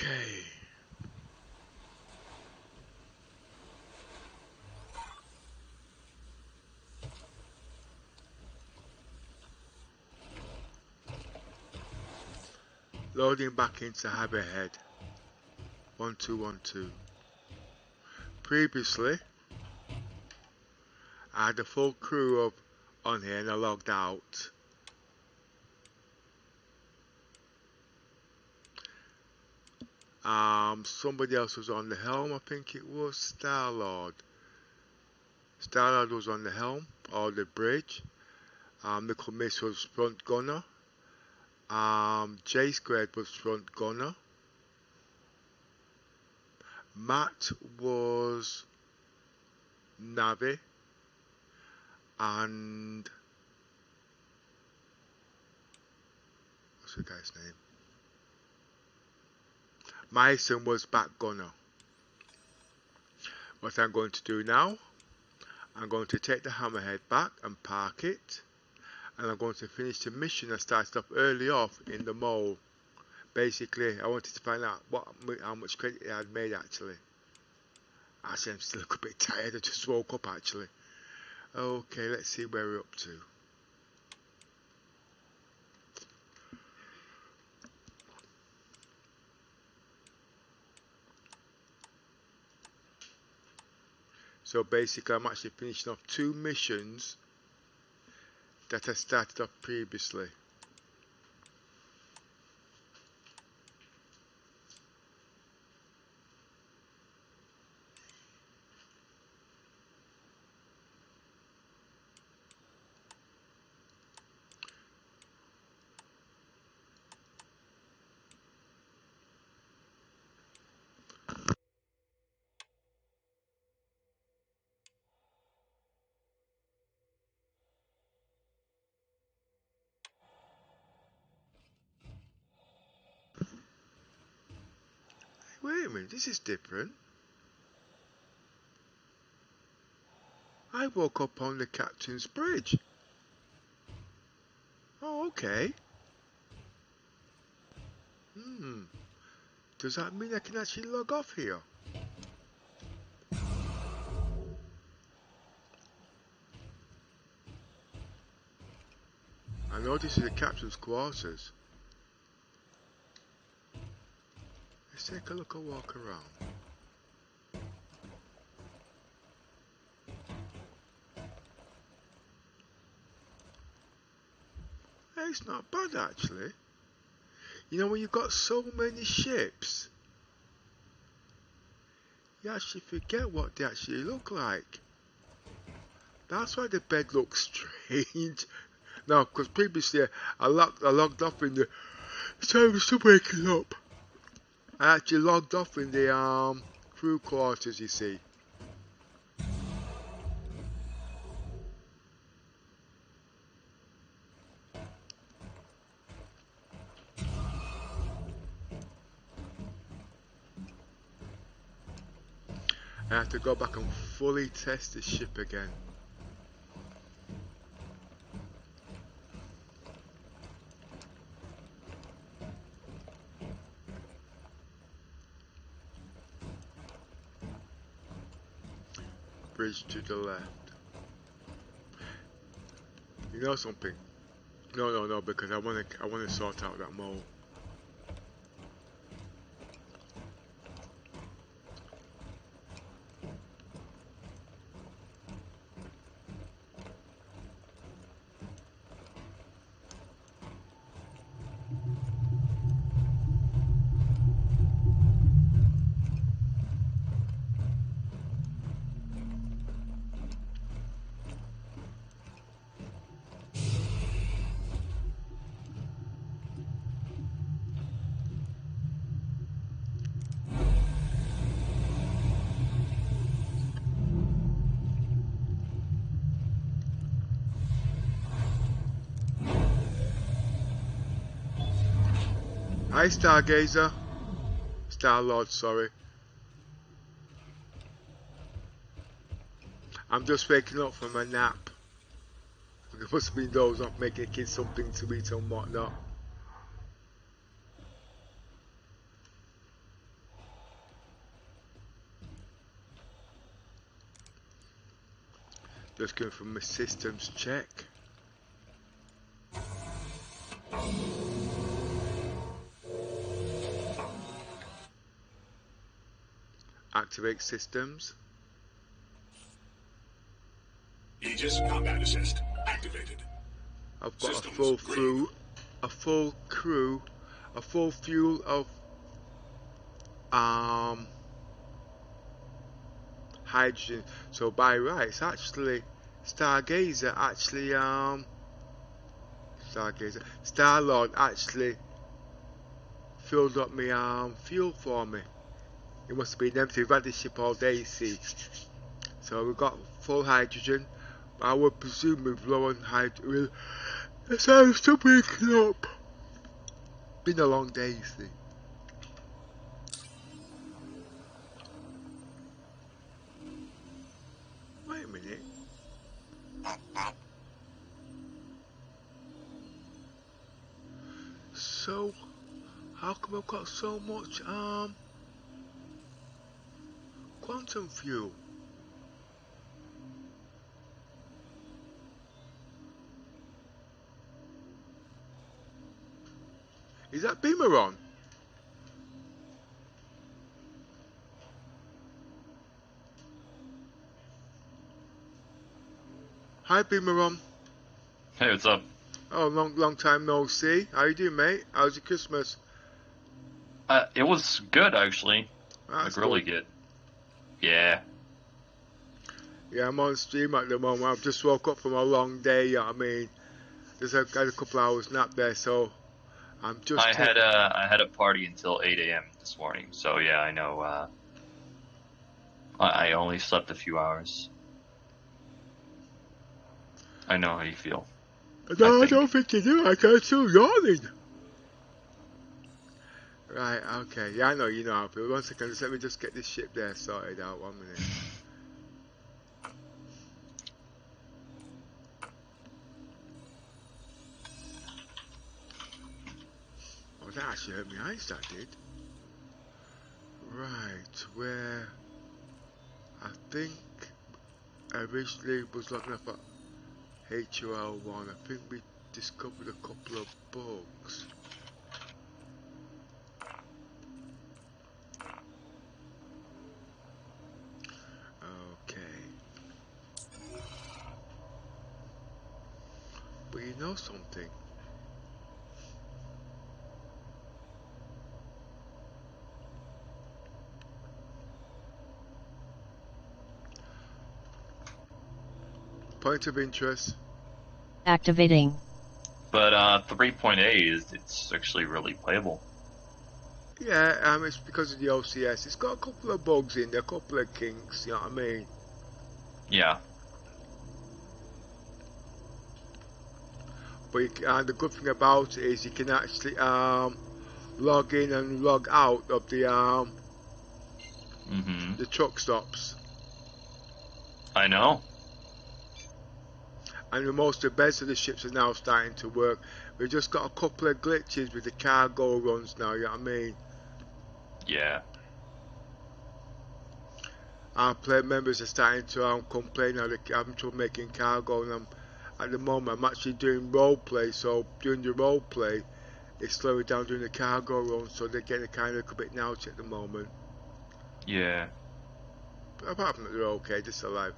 Okay. Loading back into hammerhead. 1212. Previously, I had a full crew on here and I logged out. Somebody else was on the helm. I think it was Star-Lord. Star-Lord was on the helm or the bridge. Nickel Miss was front gunner. J Squared was front gunner. Matt was Navi. And what's the guy's name? Mason was back gunner. What I'm going to do now, I'm going to take the hammerhead back and park it, and I'm going to finish the mission I started off early off in the mole. Basically, I wanted to find out how much credit I had made actually. Actually, I'm still a bit tired. I just woke up actually. Okay, let's see where we're up to. So basically, I'm actually finishing off 2 missions that I started off previously. Wait a minute, this is different. I woke up on the captain's bridge. Oh, okay. Does that mean I can actually log off here? I know this is the captain's quarters. Let's take a look and walk around. Hey, it's not bad actually. You know, when you've got so many ships, you actually forget what they actually look like. That's why the bed looks strange. Now, because previously I logged off in the... Sorry, I'm still waking up. I actually logged off in the crew quarters, you see. I have to go back and fully test the ship again. Bridge to the left. You know something? No, because I wanna sort out that mole. Hi, Stargazer. Star-Lord, sorry. I'm just waking up from a nap. There must be those not making kids something to eat and whatnot. Just going from my systems check. Activate systems. Aegis combat assist activated. I've got Systems a full fuel of hydrogen. So by rights, actually, Stargazer actually Star-Lord actually filled up my fuel for me. It must have been empty. We've had this ship all day, you see. So we've got full hydrogen. I would presume with low on hydrogen. That's how I'm still waking up. Been a long day, you see. Wait a minute. So, how come I've got so much quantum fuel? Is that beamer on? Hi beamer on. Hey, what's up? Oh, long time no see. How you doing, mate? How's your Christmas? It was good actually. That's like really good. Yeah. Yeah, I'm on stream at the moment. I've just woke up from a long day. You know what I mean, just had a couple hours nap there, so I'm just. I had a party until 8 a.m. this morning, so yeah, I know. I only slept a few hours. I know how you feel. No, I don't think you do. I can still yawning. Right, okay. Yeah, I know you know how I feel. 1 second, just let me just get this ship there sorted out. 1 minute. Oh, that actually hurt my eyes, that did. Right, where I think originally was looking up at HOL1. I think we discovered a couple of bugs. Okay. But you know something? Point of interest. Activating. But 3.8 it's actually really playable. Yeah, it's because of the OCS. It's got a couple of bugs in there, a couple of kinks, you know what I mean? Yeah. But the good thing about it is you can actually log in and log out of the truck stops. I know. And most of the beds of the ships are now starting to work. We've just got a couple of glitches with the cargo runs now, you know what I mean? Yeah. Our player members are starting to complain how they're having trouble making cargo, and at the moment I'm actually doing roleplay, so doing the roleplay it's slowing down doing the cargo run, so they're getting kind of a bit naughty at the moment. Yeah. But apart from that, they're okay, just alive.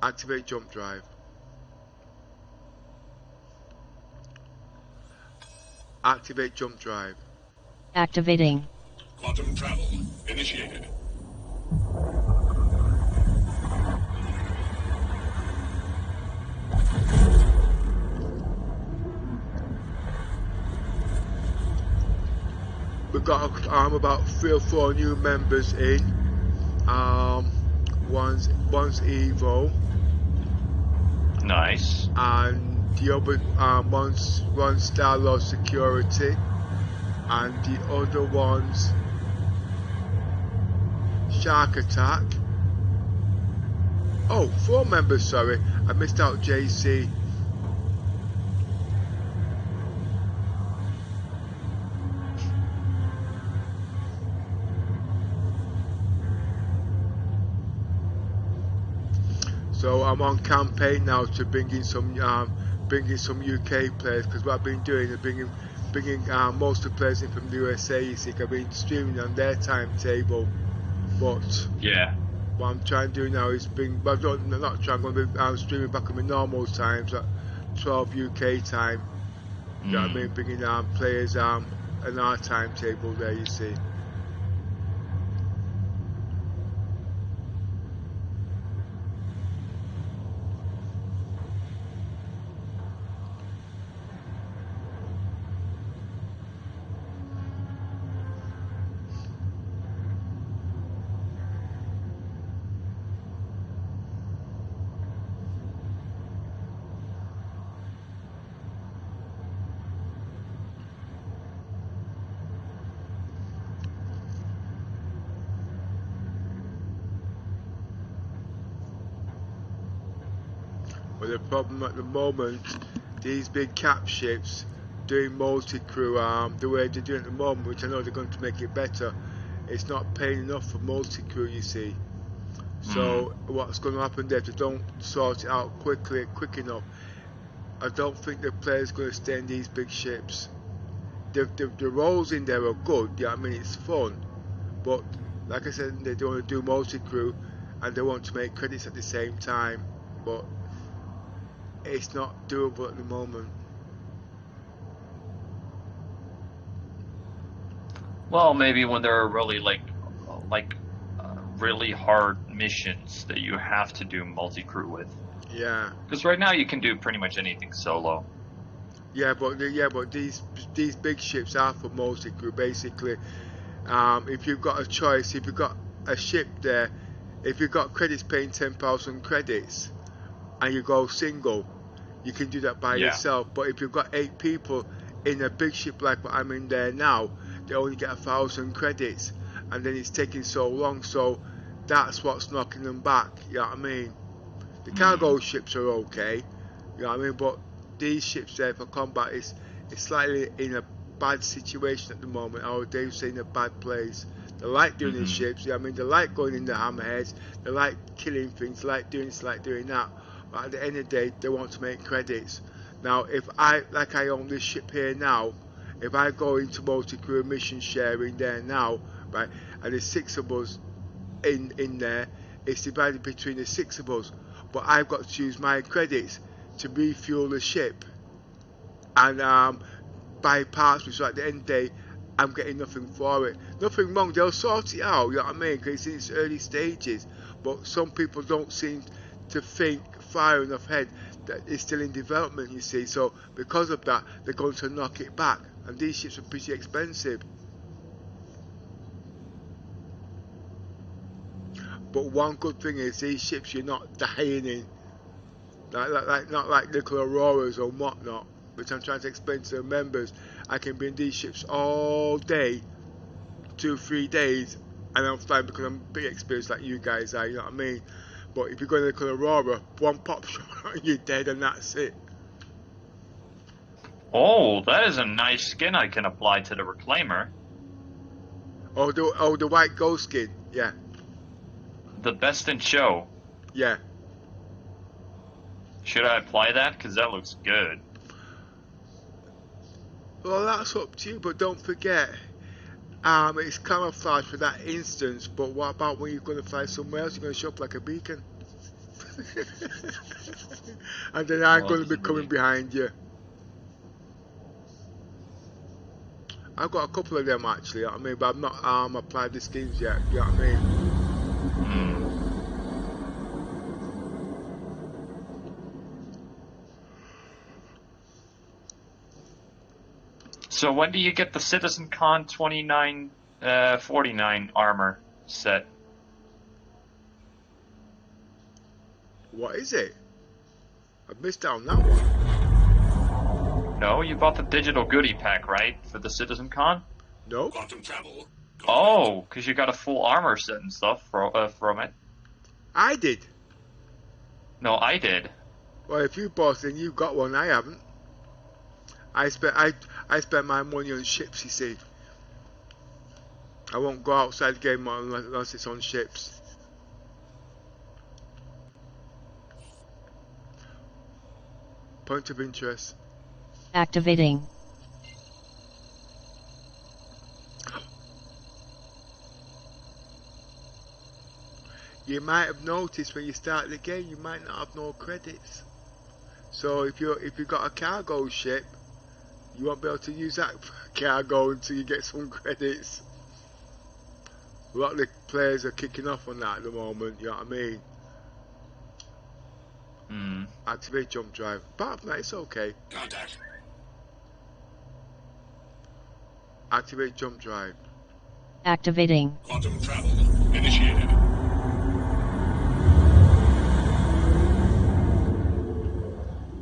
Activate jump drive. Activate jump drive. Activating. Quantum travel initiated. We've got about 3 or 4 new members in. One's Evo. Nice. And the other one's Star-Lord Security, and the other one's Shark Attack. Oh, 4 members, sorry. I missed out JC. So So I'm on campaign now to bring in some UK players, because what I've been doing is bringing most of the players in from the USA. You see, I've been streaming on their timetable, but Yeah. what I'm trying to do now is bring. Well, not trying. I'm going to be streaming back at my normal times at 12 UK time. You know what I mean? Bringing players in our timetable there. You see. But the problem at the moment, these big cap ships doing multi-crew, the way they're doing at the moment, which I know they're going to make it better, it's not paying enough for multi-crew, you see. So what's going to happen there, if they don't sort it out quick enough, I don't think the players going to stay in these big ships. The roles in there are good, yeah, I mean, it's fun, but like I said, they don't want to do multi-crew and they want to make credits at the same time, but it's not doable at the moment. Well, maybe when there are really really hard missions that you have to do multi-crew with. Yeah. Because right now you can do pretty much anything solo. Yeah, but these big ships are for multi-crew basically. If you've got a choice, if you've got a ship there, if you've got credits paying 10,000 credits, and you go single, you can do that by yourself. But if you've got 8 people in a big ship like what I'm in there now, they only get 1,000 credits, and then it's taking so long. So that's what's knocking them back. You know what I mean? The cargo ships are okay. You know what I mean? But these ships there for combat is slightly in a bad situation at the moment. Or Dave's saying a bad place. They like doing the ships. You know what I mean? They like going in the hammerheads. They like killing things. They like doing this, like doing that. But at the end of the day, they want to make credits. Now, if I own this ship here now, if I go into multi-crew mission sharing there now, right, and there's 6 of us in there, it's divided between the 6 of us. But I've got to use my credits to refuel the ship and buy parts, so at the end of the day, I'm getting nothing for it. Nothing wrong, they'll sort it out, you know what I mean, because it's in its early stages. But some people don't seem to think far enough ahead that it's still in development, you see. So because of that, they're going to knock it back, and these ships are pretty expensive. But one good thing is these ships you're not dying in, not like little Auroras or whatnot, which I'm trying to explain to the members. I can be in these ships all day, 2-3 days, and I'm fine because I'm pretty experienced like you guys are, you know what I mean? But if you're going to little Aurora, one pop shot, you're dead, and that's it. Oh, that is a nice skin I can apply to the reclaimer. Oh, the white ghost skin, yeah. The best in show. Yeah. Should I apply that? Because that looks good. Well, that's up to you, but don't forget, it's camouflage for that instance, but what about when you're going to fly somewhere else? You're going to show up like a beacon. And then I'm going to be coming behind you. I've got a couple of them actually, you know what I mean, but I've not applied the schemes yet, you know what I mean? So when do you get the Citizen Con 2949 armor set? What is it? I've missed out on that one. No, you bought the digital goodie pack, right? For the Citizen Con? No. Quantum travel. Oh, because you got a full armor set and stuff from it. I did. No, I did. Well, if you bought it, you got one. I haven't. I spent my money on ships. You see, I won't go outside the game unless it's on ships. Point of interest. Activating. You might have noticed when you start the game, you might not have no credits. So if you got a cargo ship, you won't be able to use that cargo until you get some credits. A lot of the players are kicking off on that at the moment, you know what I mean? Activate jump drive. Apart from that, it's okay. Contact. Activate jump drive. Activating. Quantum travel initiated.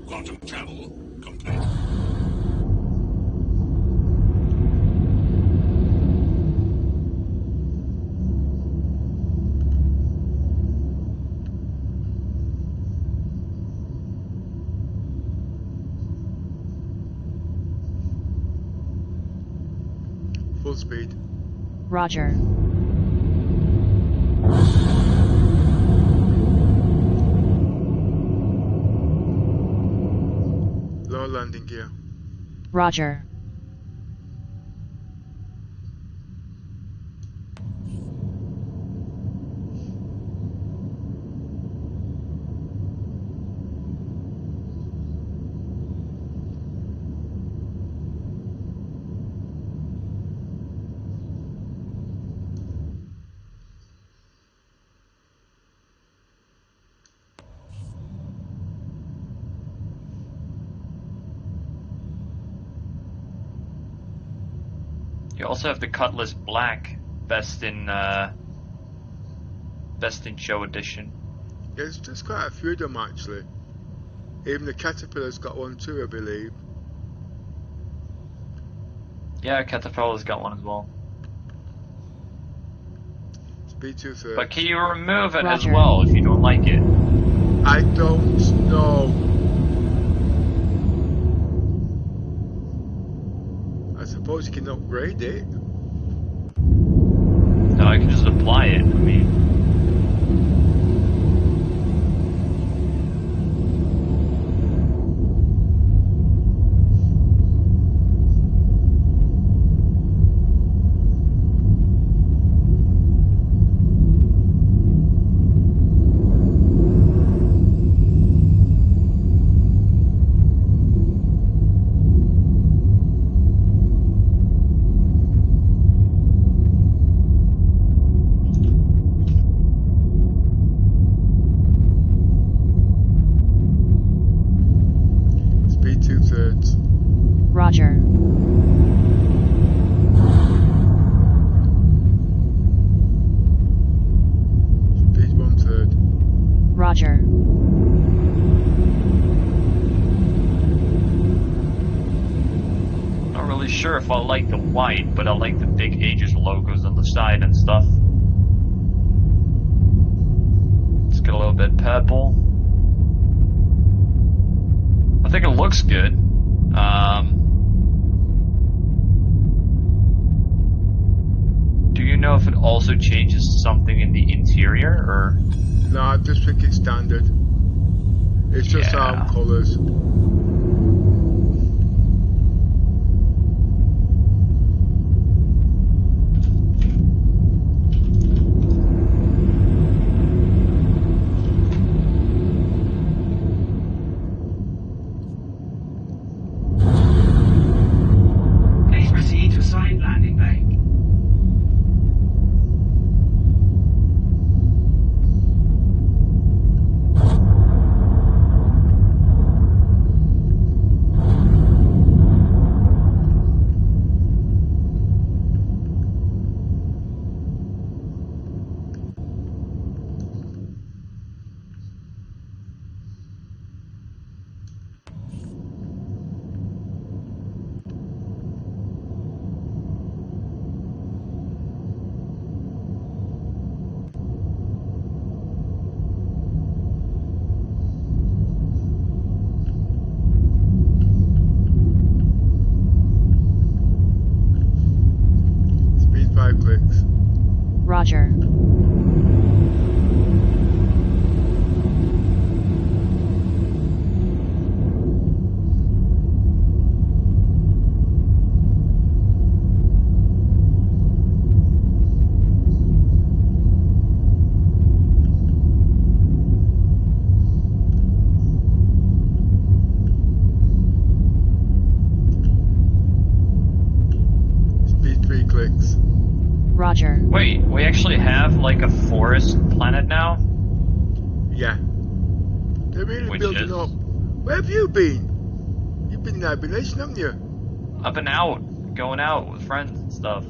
Quantum travel complete. Full speed. Roger. Low landing gear. Roger. You also have the Cutlass Black, best in show edition. There's quite a few of them actually. Even the Caterpillar's got one too, I believe. Yeah, Caterpillar's got one as well. Speed 2/3. But can you remove it as Roger. well if you don't like it? I don't know. I suppose you can upgrade it. No, I can just apply it. I mean, Speed 2/3. Roger. Speed 1/3. Roger. not really sure if I like the white, but I like the big Aegis logos on the side and stuff. It's got a little bit purple. I think it looks good. Do you know if it also changes something in the interior, or? No, I just think it's standard. It's just Yeah. arm colours. Please proceed to assigned landing bay. Speed 5 clicks. Roger. Alex. Roger. Wait, we actually have like a forest planet now? Yeah. They're really Which building is? up. Where have you been? You've been in hibernation, haven't you? I've been out, going out with friends and stuff.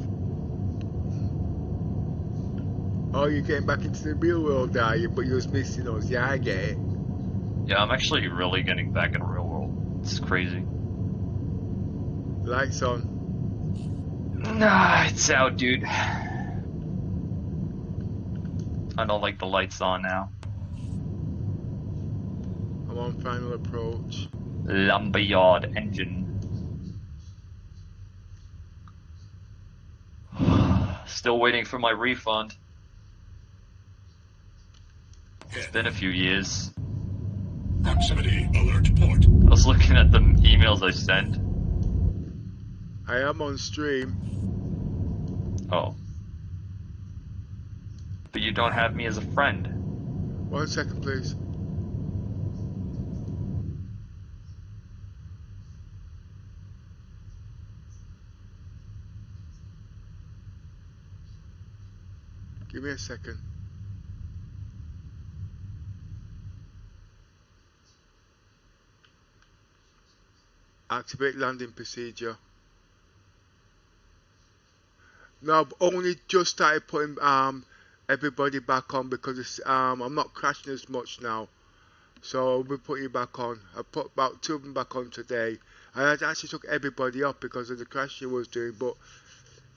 Oh, you're getting back into the real world, are you? But you're just missing us. Yeah, I get it. Yeah, I'm actually really getting back in the real world. It's crazy. Lights on. Nah, it's out, dude. I don't like the lights on now. I'm on final approach. Lumberyard engine. Still waiting for my refund. It's been a few years. Proximity alert port. I was looking at the emails I sent. I am on stream. Oh. But you don't have me as a friend. 1 second, please. Give me a second. Activate landing procedure. No, I've only just started putting everybody back on because it's, I'm not crashing as much now. So I'll be putting you back on. I put about 2 of them back on today. I actually took everybody off because of the crash I was doing, but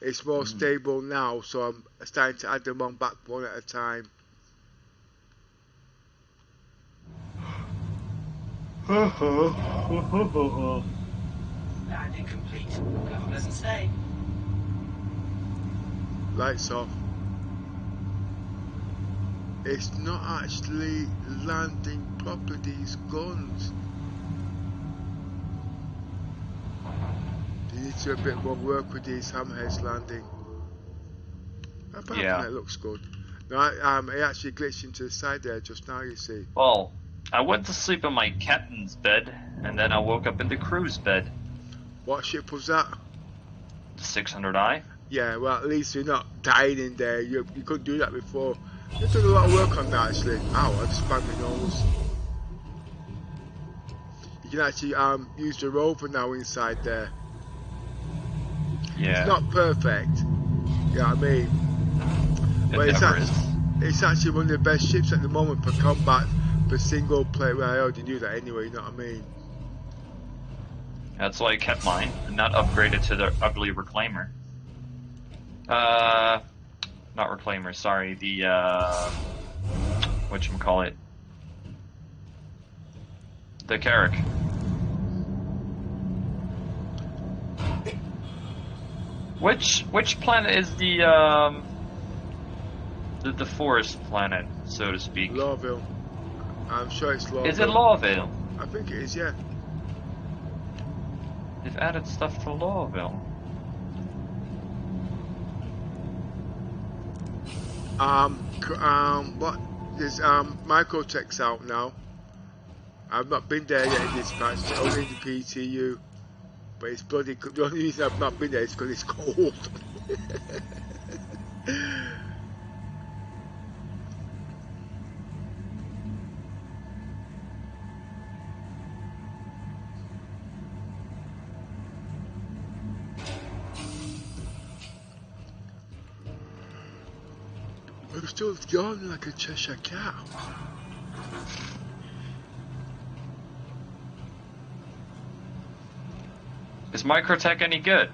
it's more stable now, so I'm starting to add them on back one at a time. Landing complete. Have a pleasant stay. Lights off. It's not actually landing properly, these guns. You need to do a bit more work with these hammerheads landing. Apart from that, it looks good. No, it actually glitched into the side there just now, you see. Well, I went to sleep in my captain's bed, and then I woke up in the crew's bed. What ship was that? The 600i? Yeah, well, at least you're not dying in there. You couldn't do that before. You've done a lot of work on that, actually. Ow, I just banged my nose. You can actually use the rover now inside there. Yeah. It's not perfect, you know what I mean? But it's actually one of the best ships at the moment for combat, for single player. Well, I already knew that anyway, you know what I mean? That's why I kept mine, and not upgraded to the ugly reclaimer. Not reclaimer, sorry, the, whatchamacallit? The Carrack. Which planet is the forest planet, so to speak? Lawville. I'm sure it's Lawville. Is it Lawville? I think it is, yeah. They've added stuff to Lawville. What? There's Microtech's out now. I've not been there yet in this patch, only in the PTU. But it's bloody. The only reason I've not been there is because it's cold. I'm still yawning like a Cheshire cat. Is Microtech any good?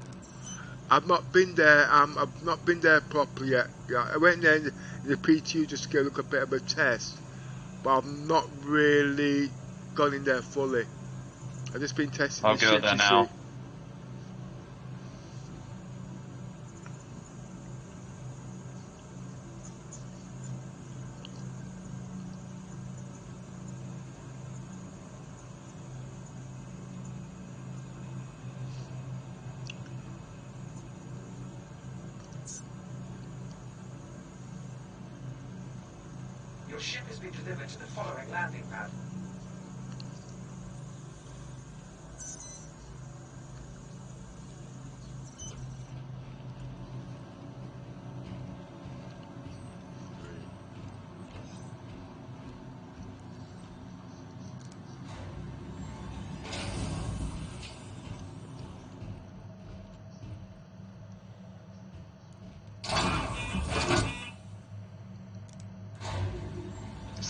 I've not been there. I've not been there properly yet. Yeah, I went there in the PTU just to get a bit of a test, but I've not really gone in there fully. I've just been testing I'll the go ships, there you now. see. Your ship has been delivered to the following landing pad.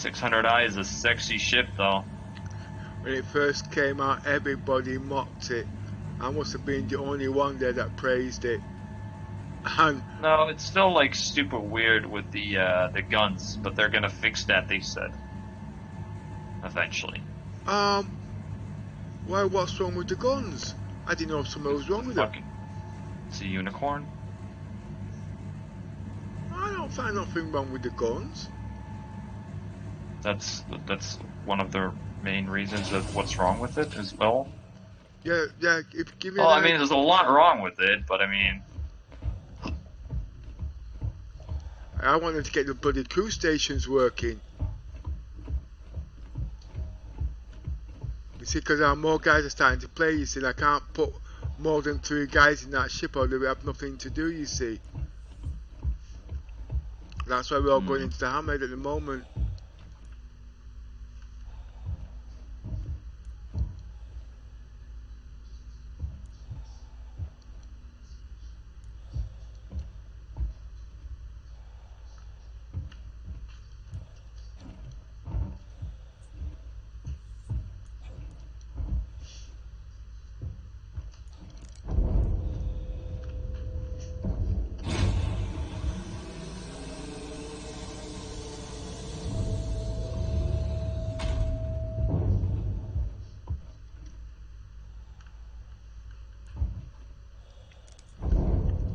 600i is a sexy ship, though. When it first came out, everybody mocked it. I must have been the only one there that praised it. And No, it's still like super weird with the guns, but they're gonna fix that. They said eventually. why? What's wrong with the guns? I didn't know if something was wrong with them. It's a unicorn. I don't find nothing wrong with the guns. That's one of the main reasons of what's wrong with it as well. Yeah. Give me. Well, I mean, there's a lot wrong with it, but I mean, I wanted to get the bloody crew stations working. You see, because more guys are starting to play, you see, and I can't put more than 3 guys in that ship or they will have nothing to do, you see. That's why we're all going into the hammerhead at the moment.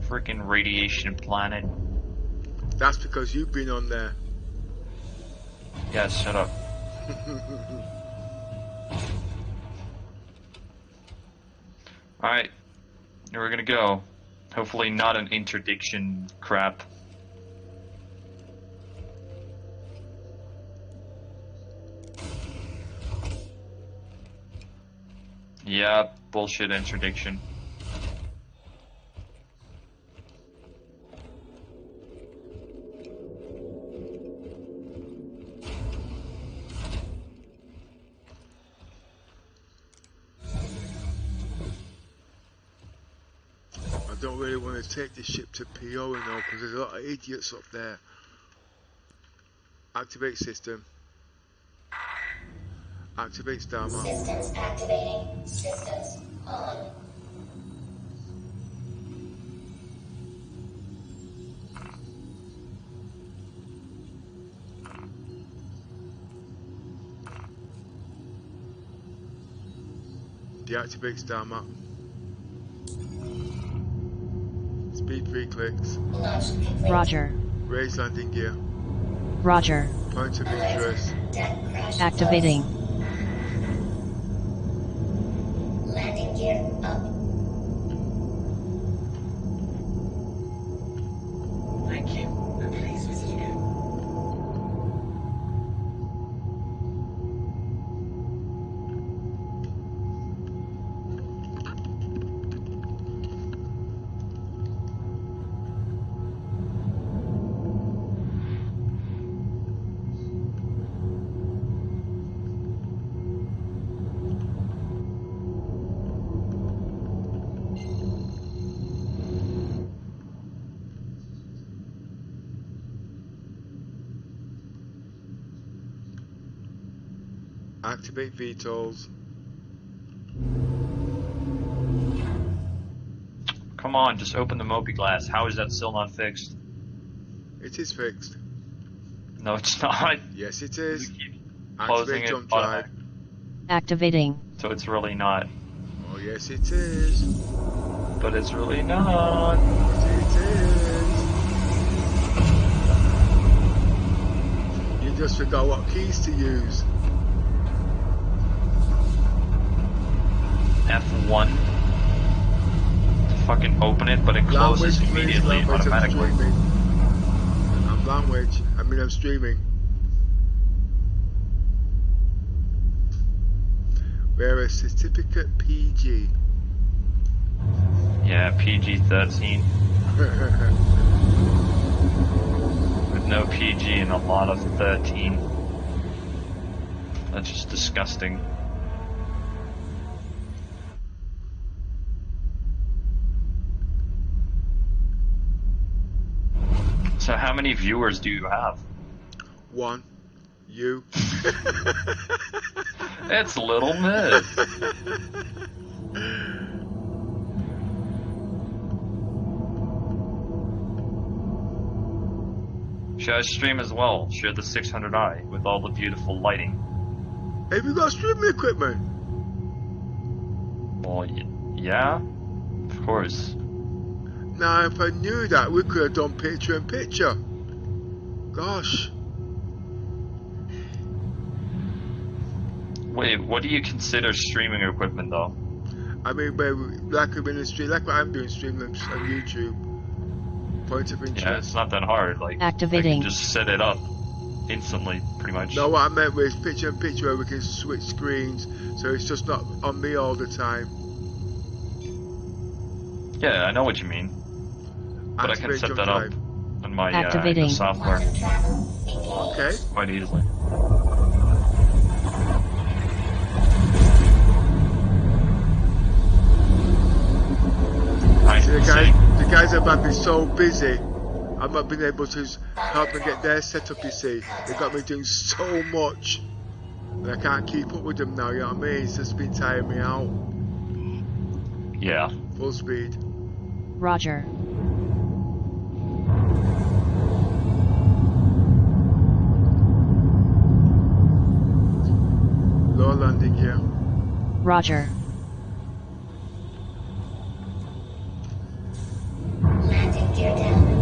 freaking radiation planet. That's because you've been on there. Yeah, shut up. Alright, here we're gonna go. Hopefully not an interdiction crap. Yeah, bullshit interdiction. I don't really want to take the ship to PO now because there's a lot of idiots up there. Activate system. Activate star map. Systems activating. Systems on. Deactivate star map. Speed 3 clicks. Roger. Raise landing gear. Roger. Point of interest. Activating. Landing gear up. Thank you. I'm pleased with you. Activate VTOLs. Come on, just open the Moby glass. How is that still not fixed? It is fixed. No, it's not. Yes, it is. You keep Activate closing it jump drive. Activating. So it's really not. Oh, yes, it is. But it's really not. Yes, it is. You just forgot what keys to use. F1 to fucking open it, but it closes immediately automatically. I'm language. I'm streaming. Wear a certificate PG. Yeah, PG-13 with no PG and a lot of 13. That's just disgusting. So how many viewers do you have? 1. You. It's Little Miss. Should I stream as well? Share the 600i with all the beautiful lighting. Have you got streaming equipment? Well, yeah, of course. Now, if I knew that, we could have done picture in picture. Gosh. Wait, what do you consider streaming equipment though? I mean, like I'm in the stream, like what I'm doing, streaming on YouTube. Point of interest. Yeah, it's not that hard. Like, Activating. I can just set it up instantly, pretty much. No, what I meant was picture in picture where we can switch screens, so it's just not on me all the time. Yeah, I know what you mean. But I can set that up on my Activating. software Okay. quite easily. The guys have been so busy, I've not been able to help them get their setup, you see. They've got me doing so much, and I can't keep up with them now, you know what I mean? It's just been tiring me out. Yeah. Full speed. Roger. Low landing gear. Roger. Landing gear down.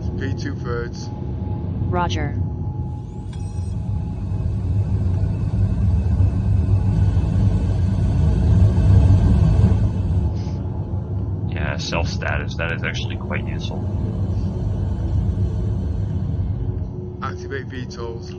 Speed 2/3. Roger. Yeah, self-status, that is actually quite useful. Activate VTOLs.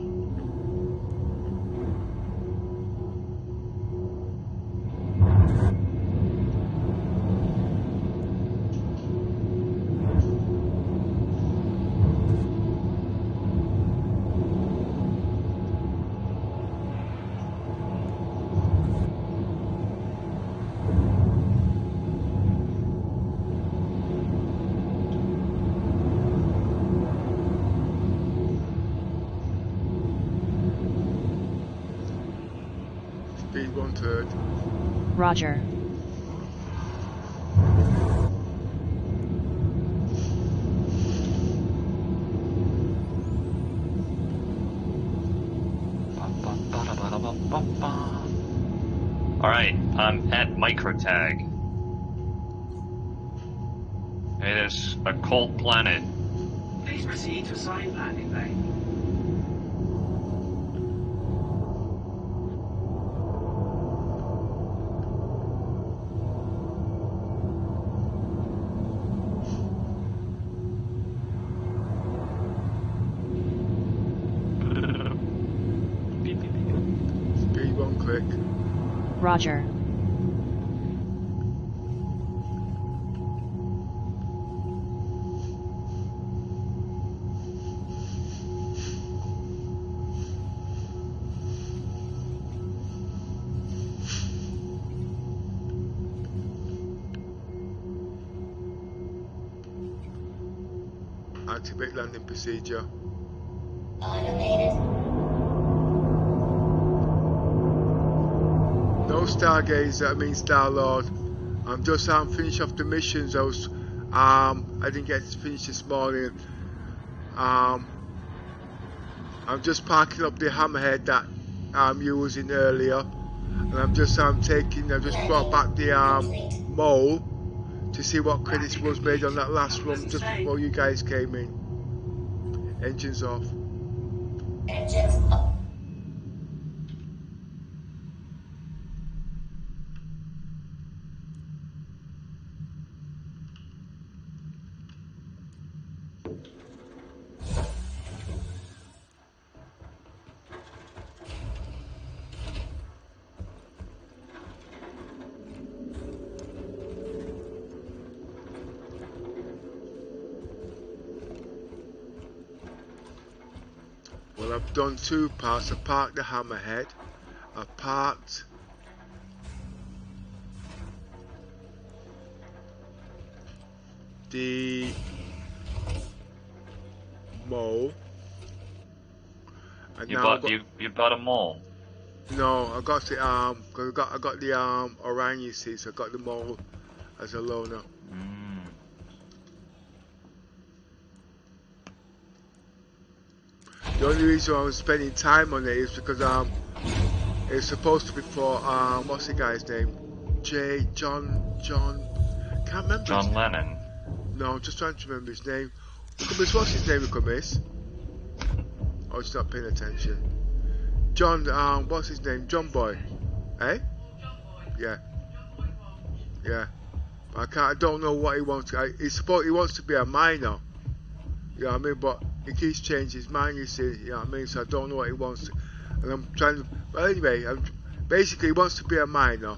Speed 1/3. Roger. Alright, I'm at Microtag. It is a cold planet. Please proceed to assigned landing bay. Speed 1 click. Roger. Activate landing procedure. Automated. No Stargazer, I mean Star-Lord. I'm just finished off the missions. I didn't get to finish this morning. I'm just parking up the hammerhead that you was in earlier, and I'm just I've just brought back the mole to see what credits was made on that last run just before you guys came in. Engines off. Engines up. Well, I've done two parts. I parked the hammerhead. I parked the mole. And You now bought a mole. no, I got the cause I got the Orion, you see, so I got the mole as a loaner. The only reason I was spending time on it is because it's supposed to be for what's the guy's name? John, can't remember. John Lennon. No, I'm just trying to remember his name. Miss, what's his name, Miss? Oh, she's not paying attention. John, what's his name? John Boy. Eh? Yeah. Yeah. I don't know what he wants. He wants to be a miner. You know what I mean? But he keeps changing his mind, you see. You know what I mean? So I don't know what he wants to. And I'm trying to. Well, anyway, basically, he wants to be a miner.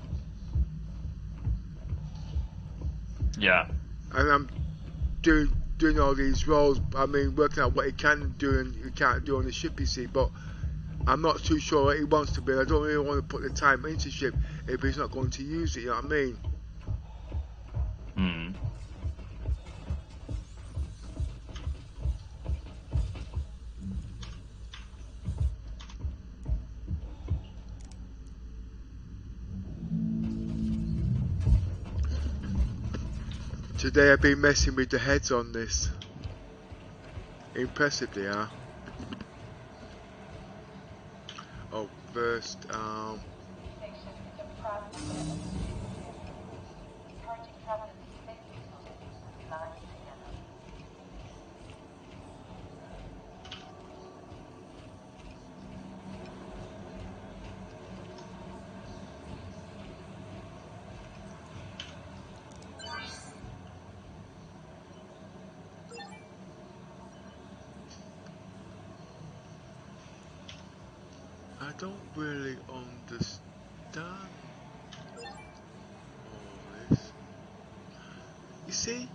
Yeah. And I'm doing all these roles. I mean, working out what he can do and he can't do on the ship, you see. But I'm not too sure what he wants to be. I don't really want to put the time into the ship if he's not going to use it. You know what I mean? Today I've been messing with the heads on this. Impressive they are. Oh, first, I don't really understand all this. You see,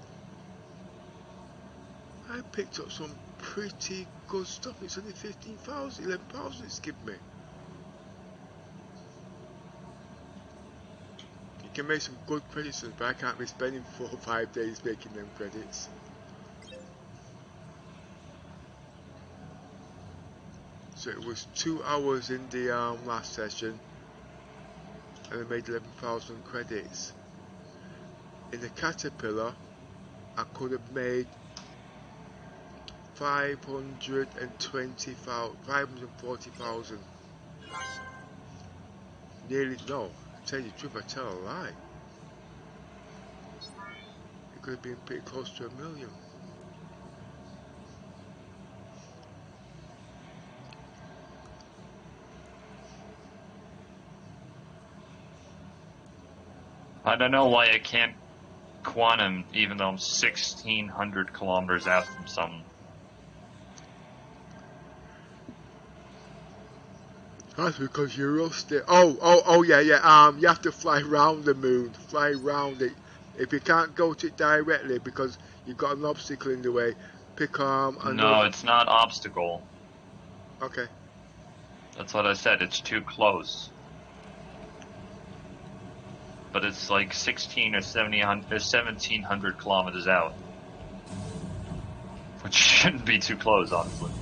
I picked up some pretty good stuff. It's only 15,000, 11,000 it's given me. You can make some good credits, but I can't be spending 4 or 5 days making them credits. So it was 2 hours in the last session, and I made 11,000 credits. In the Caterpillar, I could have made 540,000. Nearly, no, to tell you the truth, I tell a lie. It could have been pretty close to 1 million. I don't know why I can't quantum even though I'm 1,600 kilometers out from some. That's because you're rusty. Yeah. You have to fly round the moon, fly round it. If you can't go to it directly because you've got an obstacle in the way, pick No, it's not obstacle. Okay. That's what I said. It's too close. But it's like 16 or 1,700 kilometers out, which shouldn't be too close, honestly.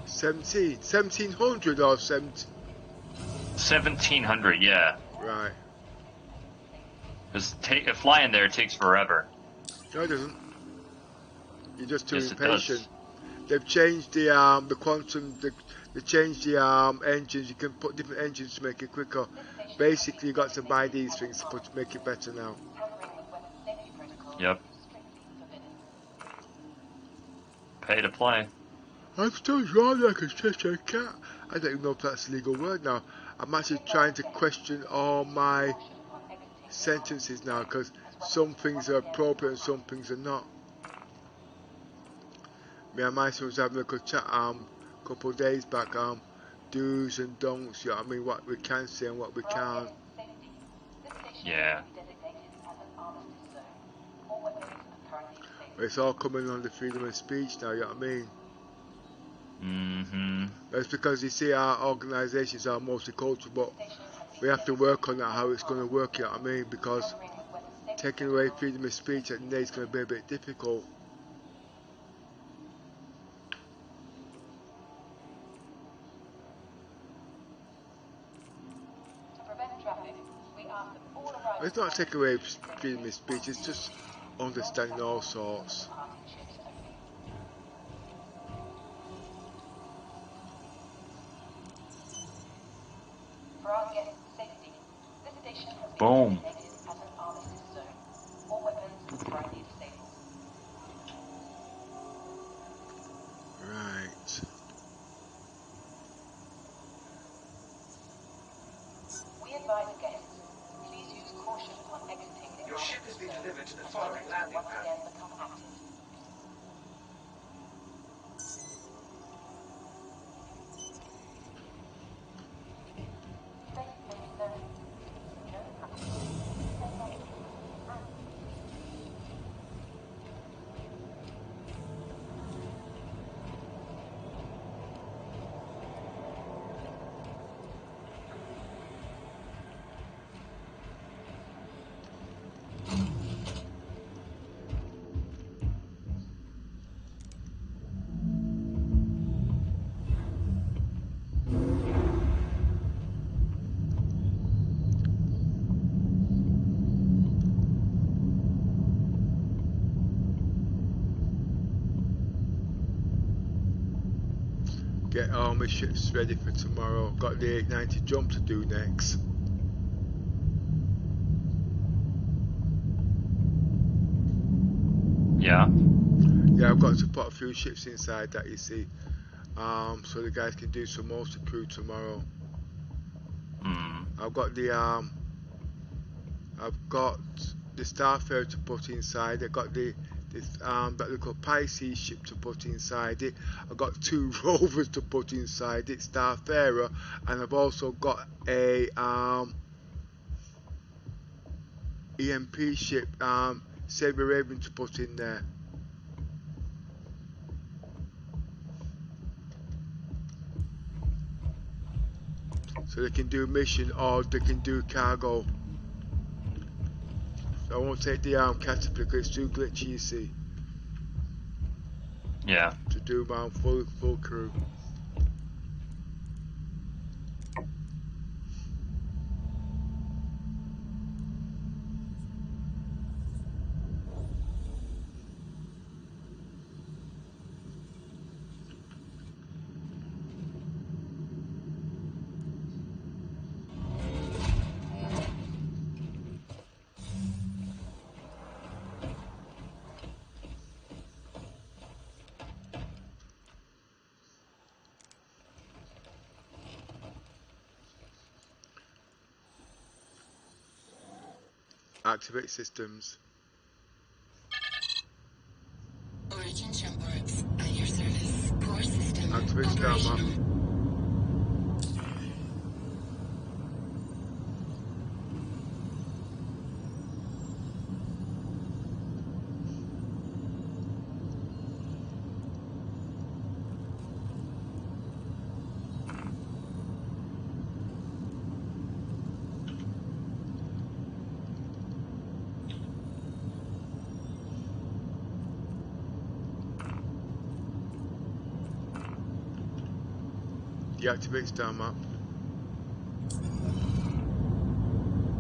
1,700 or 1,700, yeah. Right. Because flying there takes forever. No, it doesn't. You're just too Yes, impatient. it does. They've changed the quantum. They changed the engines. You can put different engines to make it quicker. Basically, you got to buy these things to make it better now. Yep. Pay to play. I'm still drawing like a Cheshire cat. I don't even know if that's a legal word now. I'm actually trying to question all my sentences now because some things are appropriate and some things are not. Me and my son was having a good chat a couple of days back. Do's and don'ts. You know what I mean? What we can say and what we can't. Yeah. It's all coming on the freedom of speech now. You know what I mean? That's because you see our organisations are multicultural, but we have to work on that, how it's going to work, you know what I mean? Because Taking away freedom of speech at Nate's going to be a bit difficult. It's not taking away freedom of speech, it's just understanding all sorts. Boom. Right. We advise guests, please use caution on exiting. Your ship has been delivered to the following landing pad. Again become active. Get all my ships ready for tomorrow. Got the 890 jump to do next. Yeah. Yeah, I've got to put a few ships inside that, you see. So the guys can do some more to crew tomorrow. I've got the starfarer to put inside. I've got that little Pisces ship to put inside it. I've got 2 rovers to put inside it, starfarer, and I've also got a EMP ship, sabre raven to put in there. So they can do mission or they can do cargo. So I won't take the caterpillar because it's too glitchy, you see. Yeah. To do my full crew. Activate systems. Origin jumboards at your service. Core system Activate star map. operational. Deactivate star map.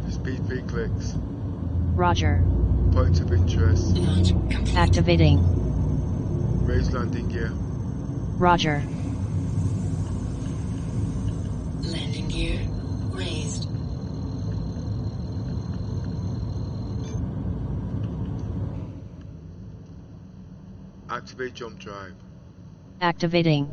Speed 3 clicks. Roger. Point of interest. Launch complete. Activating. Raise landing gear. Roger. Landing gear raised. Activate jump drive. Activating.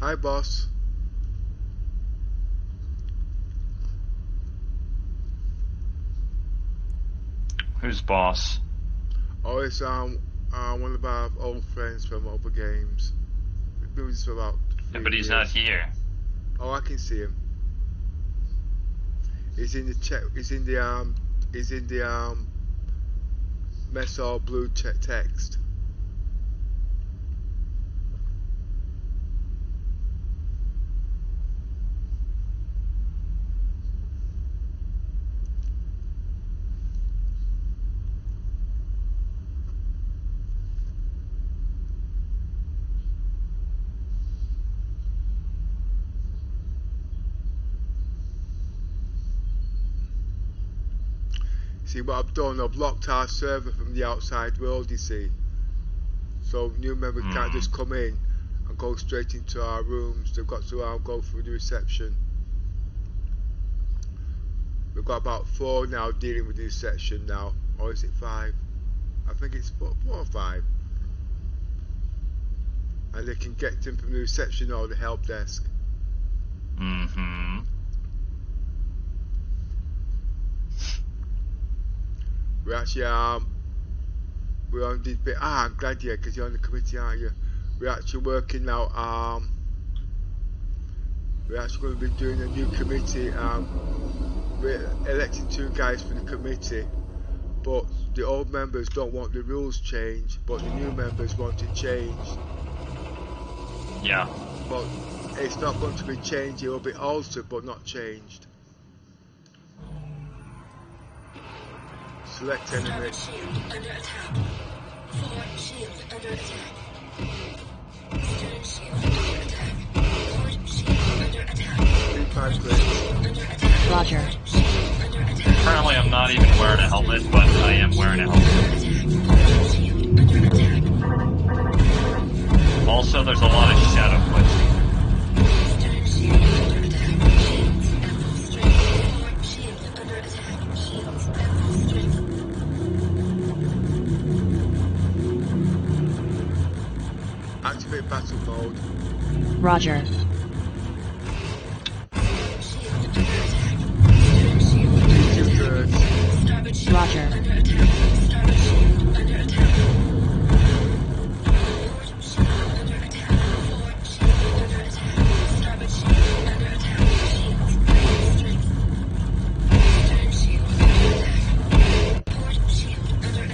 Hi, boss. Who's boss? Oh, it's one of our old friends from other games. We've been with this for about 3 Yeah, but he's years. not here. Oh, I can see him. He's in the check. He's in the metal blue text. See what I've done? I've locked our server from the outside world, you see. So new members can't just come in and go straight into our rooms. They've got to go through the reception. We've got about 4 now dealing with the reception now. Or is it 5? I think it's 4 or 5. And they can get them from the reception or the help desk. Mm-hmm. We're actually we're on this bit. I'm glad because you're on the committee, aren't you? We're actually working now. We're actually going to be doing a new committee. We're electing 2 guys for the committee, but the old members don't want the rules changed, but the new members want it changed. Yeah. But it's not going to be changed. It will be altered, but not changed. Select enemy. Shield under attack. Forward shield under attack. Stern shield under attack. Forward shield under attack. 3-5 glitch. Under attack. Roger. Shield under attack. Apparently I'm not even wearing a helmet, but I am wearing a helmet. Forward shield under attack. Also, there's a lot of shadow glitching. Stern shield under attack. Shields at full strength. Forward shield under attack. Shields at full strength. Activate battle mode. Roger. Shield under attack. Stern shield under attack. 2/3. Starboard shield Roger. under attack. Starboard shield under attack. Forward shield under attack. Forward shield under attack. Starboard shield under attack. Shields at full strength. Stern shield under attack. Port shield under attack.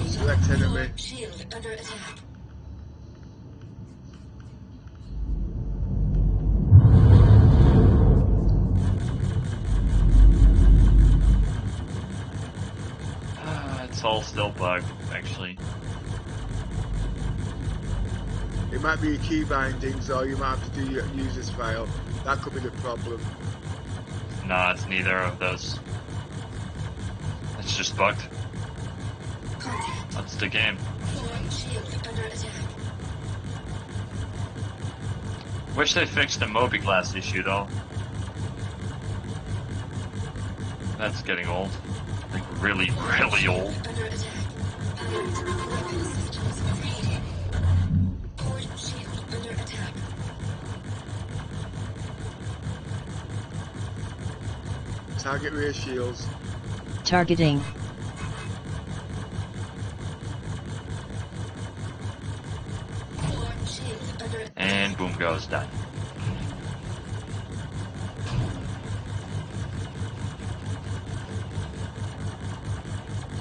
Select enemy. Shield under attack. It's all still bugged, actually. It might be your key bindings, or you might have to do your user's file. That could be the problem. Nah, it's neither of those. It's just bugged. That's the game. Forward shield under attack. Wish they fixed the Moby Glass issue, though. That's getting old. Like, really, really old. Under attack. Alert. Weapon systems overheating. Port shield under attack. Target rear shields. Targeting. Forward shield under attack. And boom goes, done.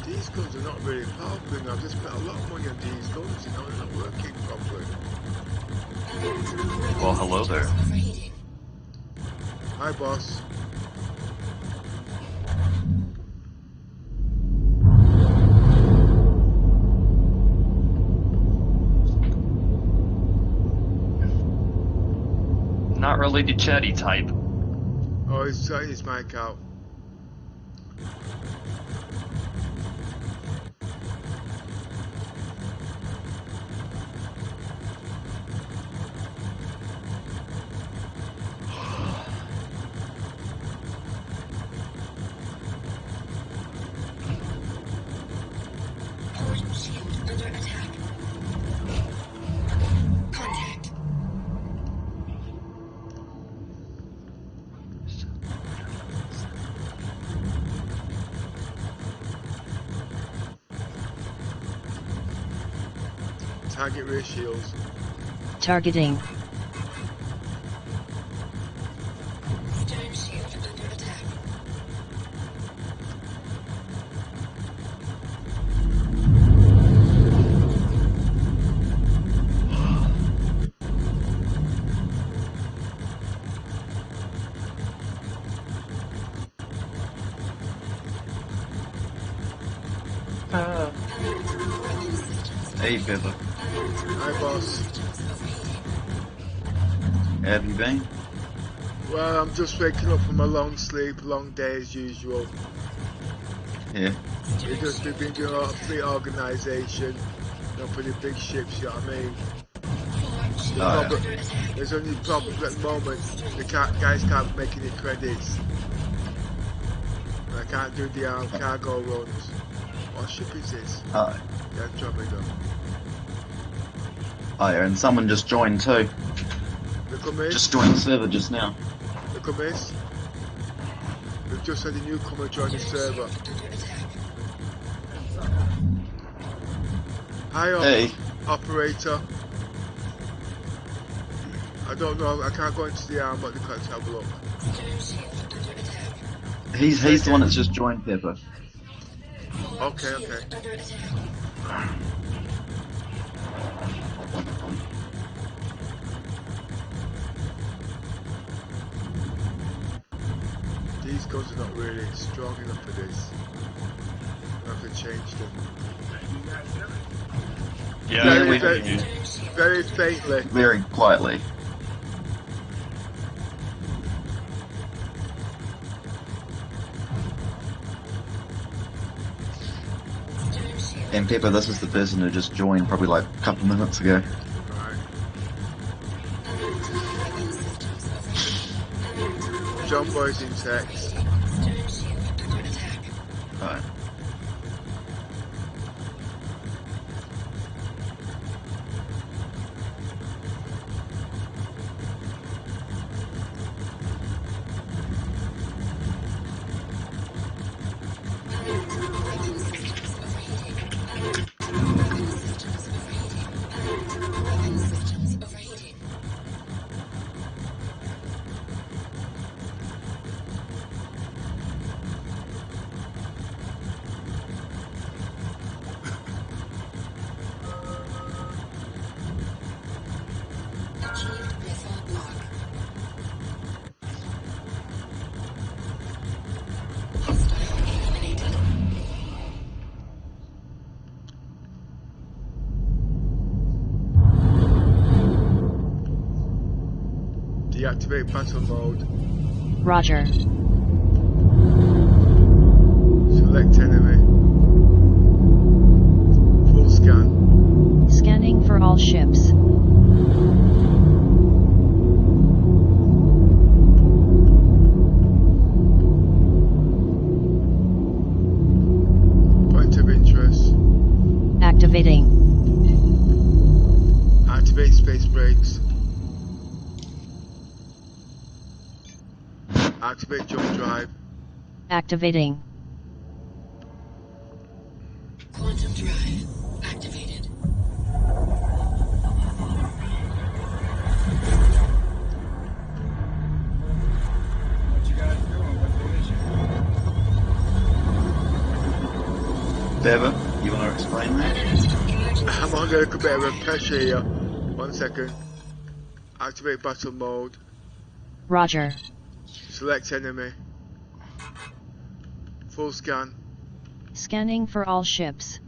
These guns are not really powerful, and I've just spent a lot of money on these guns, you know, they're not working properly. Well, hello there. Overheating. Hi, boss. Not really the chatty type. Oh, he's sorting his mic out. Target rear shields. Targeting. Stern shield under attack. Hey, Pepper. Hi, boss. How have you been? Well, I'm just waking up from a long sleep, long day as usual. Yeah. We've been doing a lot of fleet organisation, for the big ships, you know what I mean? There's only problems at the moment. The guys can't make any credits. And I can't do the cargo runs. What ship is this? Oh, The Andromeda. yeah, and someone just joined too. Look at me. Just joined the server just now. Look at this. We've just had a newcomer join the server. Hi, Hey. operator. I don't know. I can't go into the arm, but let's have a look. He's the one that's just joined, Pepper. Okay. These guns are not really strong enough for this. I have to change them. Yeah, Very faintly. Very quietly. And Pepper, this is the person who just joined probably like a couple of minutes ago. Right. John Boy's in text. Alright. Deactivate battle mode. Roger. Select enemy. Full scan. Scanning for all ships. Point of interest. Activating. Activate space brakes. Activate jump drive. Activating. Quantum drive activated. What you guys doing? What's the issue? Pepper, you want to explain that? I'm under a little bit of pressure here. 1 second. Activate battle mode. Roger. Select enemy. Full scan. Scanning for all ships.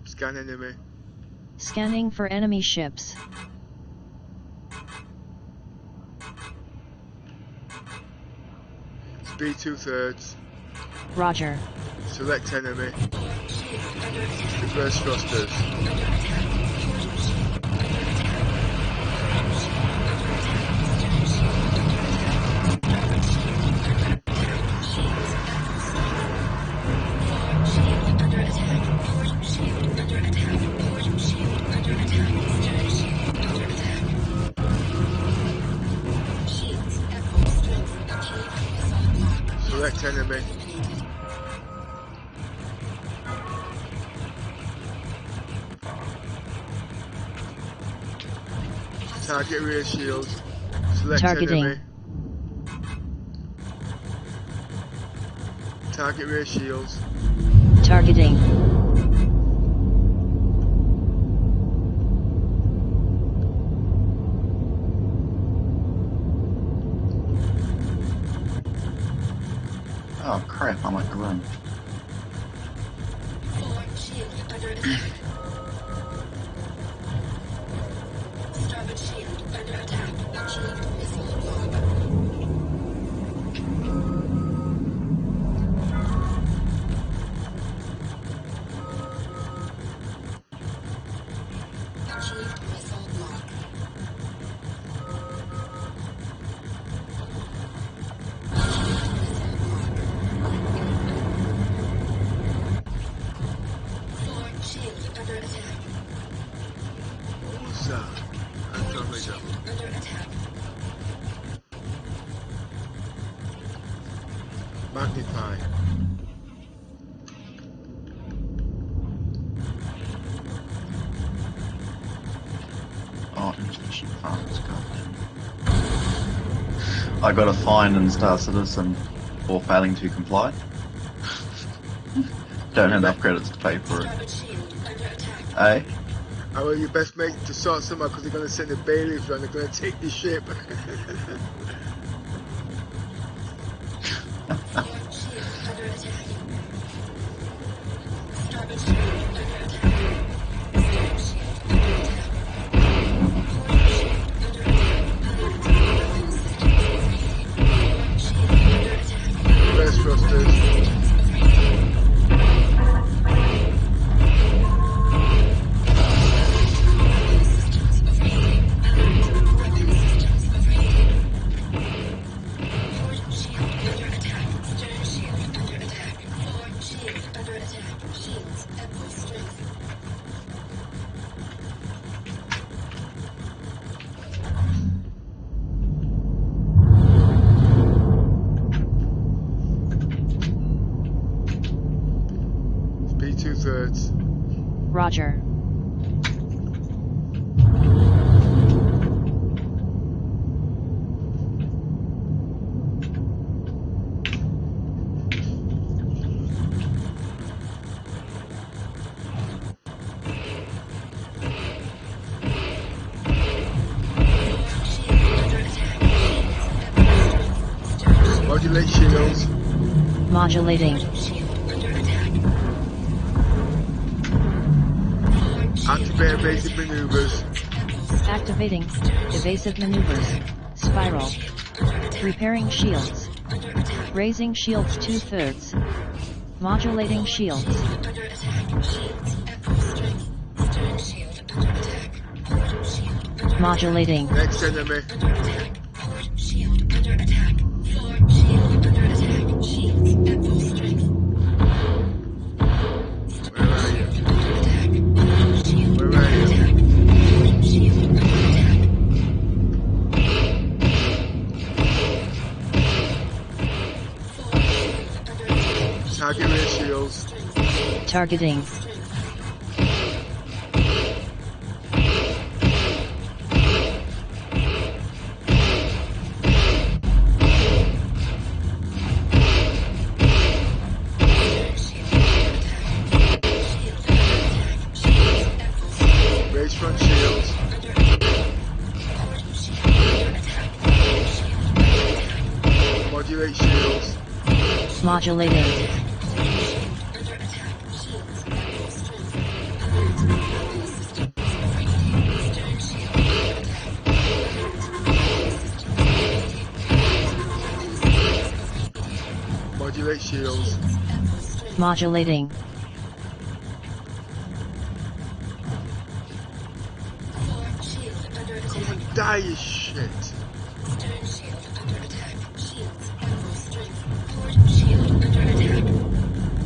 Scan enemy. Scanning for enemy ships. Speed 2/3. Roger. Select enemy. Reverse thrusters. Select enemy. Target rear shields. Select Targeting. enemy. Target rear shields. Targeting. Oh crap, I might run. Forward shield under attack. Starboard shield under attack. Achieved missile lock. Achieved missile lock. Forward shield under attack. What was that? Andromeda. Under attack. Magnify. Oh, insufficient funds, goddamn. I got a fine and Star Citizen for failing to comply. Don't have enough credits to pay for it. Starboard shield under attack. Eh? I will your best mate to sort some out because they're going to send the bailiffs around. They're going to take the ship. Forward shield under attack. Starboard shield under attack. Stern shield under attack. Forward shield under attack. Weapon systems overheating. Forward shield under attack. Reverse thrusters. Weapon systems overheating. Forward shield under attack. Stern shield under attack. Forward shield under attack. Shields at full strength. Speed 2/3. Roger. Modulate shields. Modulating. Activate evasive maneuvers. Activating. Evasive maneuvers. Spiral. Repairing shields. Raising shields 2/3. Modulating shields. Under attack. Shields at full strength. Stern shield under attack. Port shield under Modulating. Next enemy. under attack. Port shield under attack. Floor shield under attack. Shields at full strength. Where are you? Under attack. Port shield Where under are you? attack. Port shield under attack. Floor shield under attack. Target rear shields. Targeting. Raise front shields. Modulate shields. Modulating. Modulate shields. Modulating. Come and die, you shit. Stern shield under attack. Shields at full strength. Port shield under attack.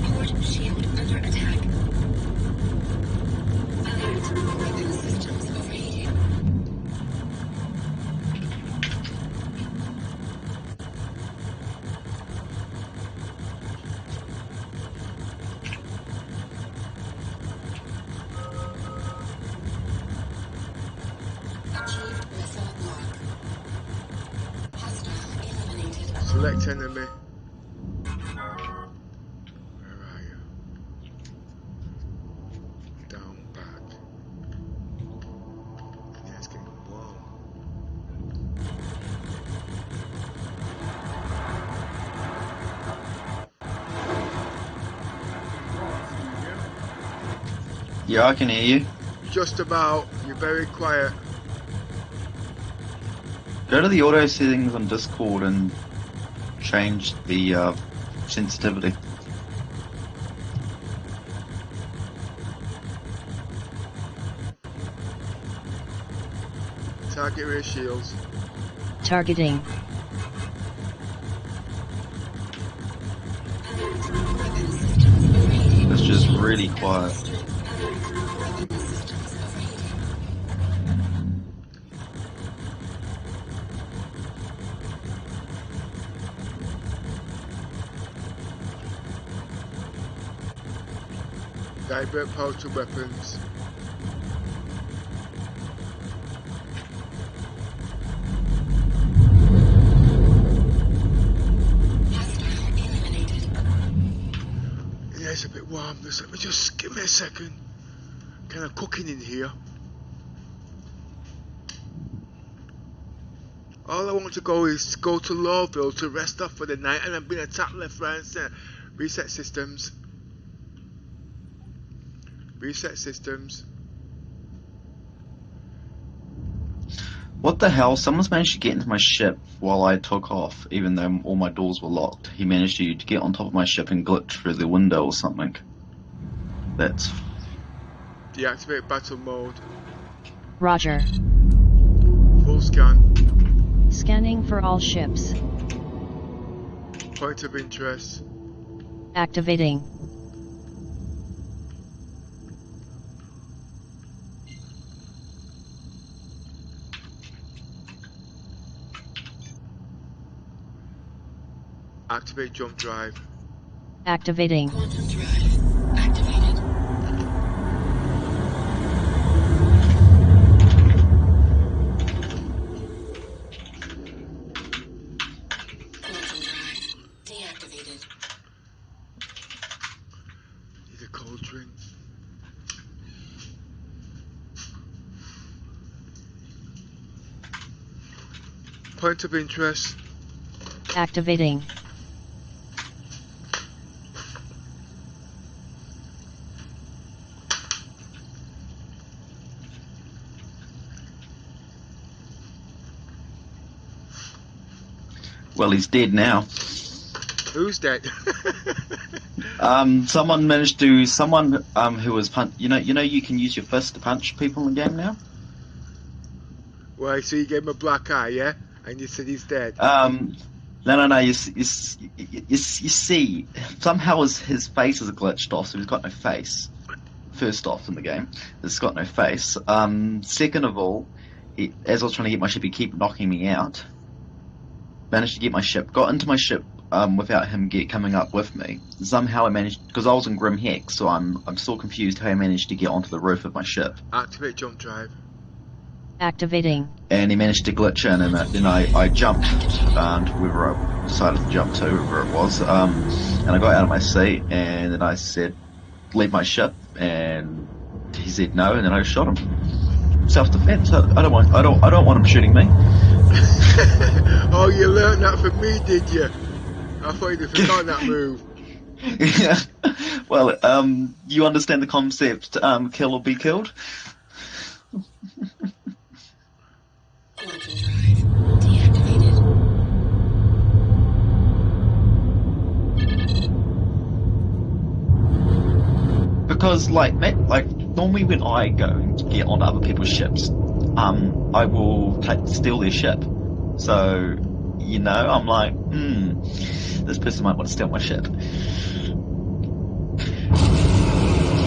Port shield under attack. Alert. Weapon systems overheating. Achieved missile Select enemy. Where are you? Down, back. Yeah, it's getting warm. Yeah, I can hear you. Just about. You're very quiet. Go to the auto settings on Discord and change the sensitivity. Target rear shields. Targeting. It's just really quiet. Divert power to weapons. Yeah, it's a bit warm. Let me just give me a second. Kind of cooking in here. All I want to go is go to Lowville to rest up for the night, and I'm being attacked left, right, and center. Reset systems. Reset systems. What the hell? Someone's managed to get into my ship while I took off, even though all my doors were locked. He managed to get on top of my ship and glitch through the window or something. That's... Deactivate battle mode. Roger. Full scan. Scanning for all ships. Point of interest. Activating. Activate jump drive. Activating. Quantum drive activated. Quantum drive deactivated. Need a cold drink. Point of interest. Activating. Well, he's dead now. Who's dead? Someone managed to... Someone who was you know you can use your fist to punch people in the game now? Well, so you gave him a black eye, yeah? And you said he's dead. No. You see, somehow his face is glitched off, so he's got no face. First off in the game, it's got no face. Second of all, as I was trying to get my ship, he kept knocking me out. Managed to get my ship, got into my ship without him coming up with me. Somehow I managed, because I was in Grim Hex, so I'm still confused how I managed to get onto the roof of my ship. Activate jump drive. Activating. And he managed to glitch in, and then I jumped, and wherever I decided to jump to, wherever it was, and I got out of my seat, and then I said, leave my ship, and he said no, and then I shot him. Self-defense. I don't want him shooting me. Oh, you learned that from me, did you? I thought you'd forgotten that move. Yeah. Well, you understand the concept, kill or be killed? Quantum drive deactivated. Because, like normally when I go to get on other people's ships, I will steal their ship. So, you know, I'm like, this person might want to steal my ship.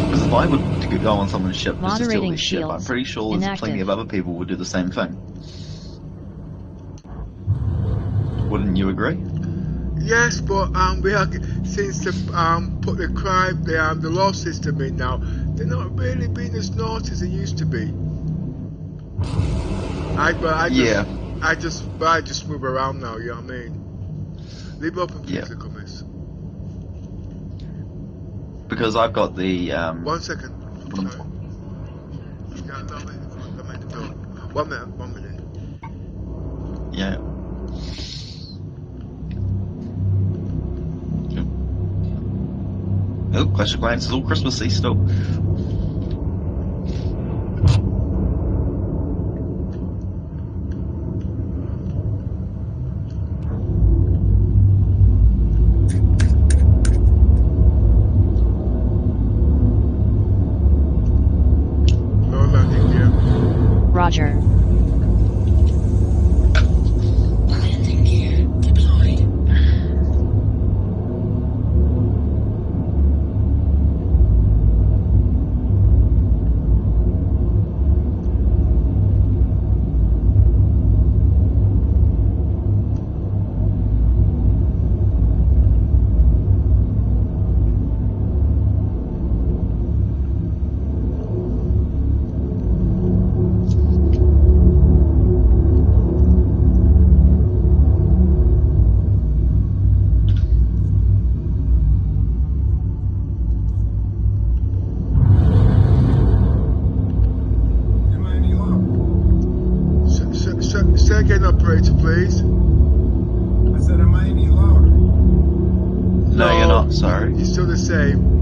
Because if I would to go on someone's ship just to steal their ship, I'm pretty sure there's plenty of other people who would do the same thing. Wouldn't you agree? Yes, but we have since the put the crime the law system in now, they're not really being as naughty as they used to be. I just move around now. You know what I mean? Leave it open, please, Yeah. Cummins. Because I've got the 1 second. what am I- Sorry. Yeah, no, wait, I'm at the door. 1 minute, 1 minute. yeah. Oh, Clash of Clans is all Christmassy still. No landing gear. Roger. Landing gear deployed. Am I any louder? Say again, operator, please. I said, am I any louder? No, you're not. Sorry. You're still the same.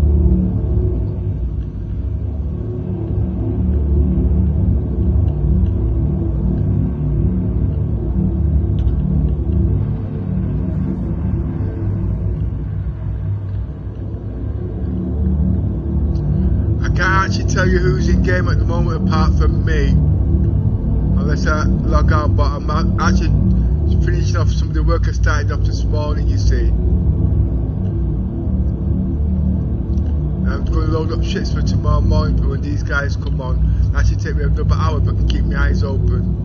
I can't actually tell you who's in game at the moment apart from me. Unless I log out, but I'm actually finishing off some of the work I started off this morning, you see. I'm going to load up shits for tomorrow morning for when these guys come on. It actually take me another hour if I can keep my eyes open.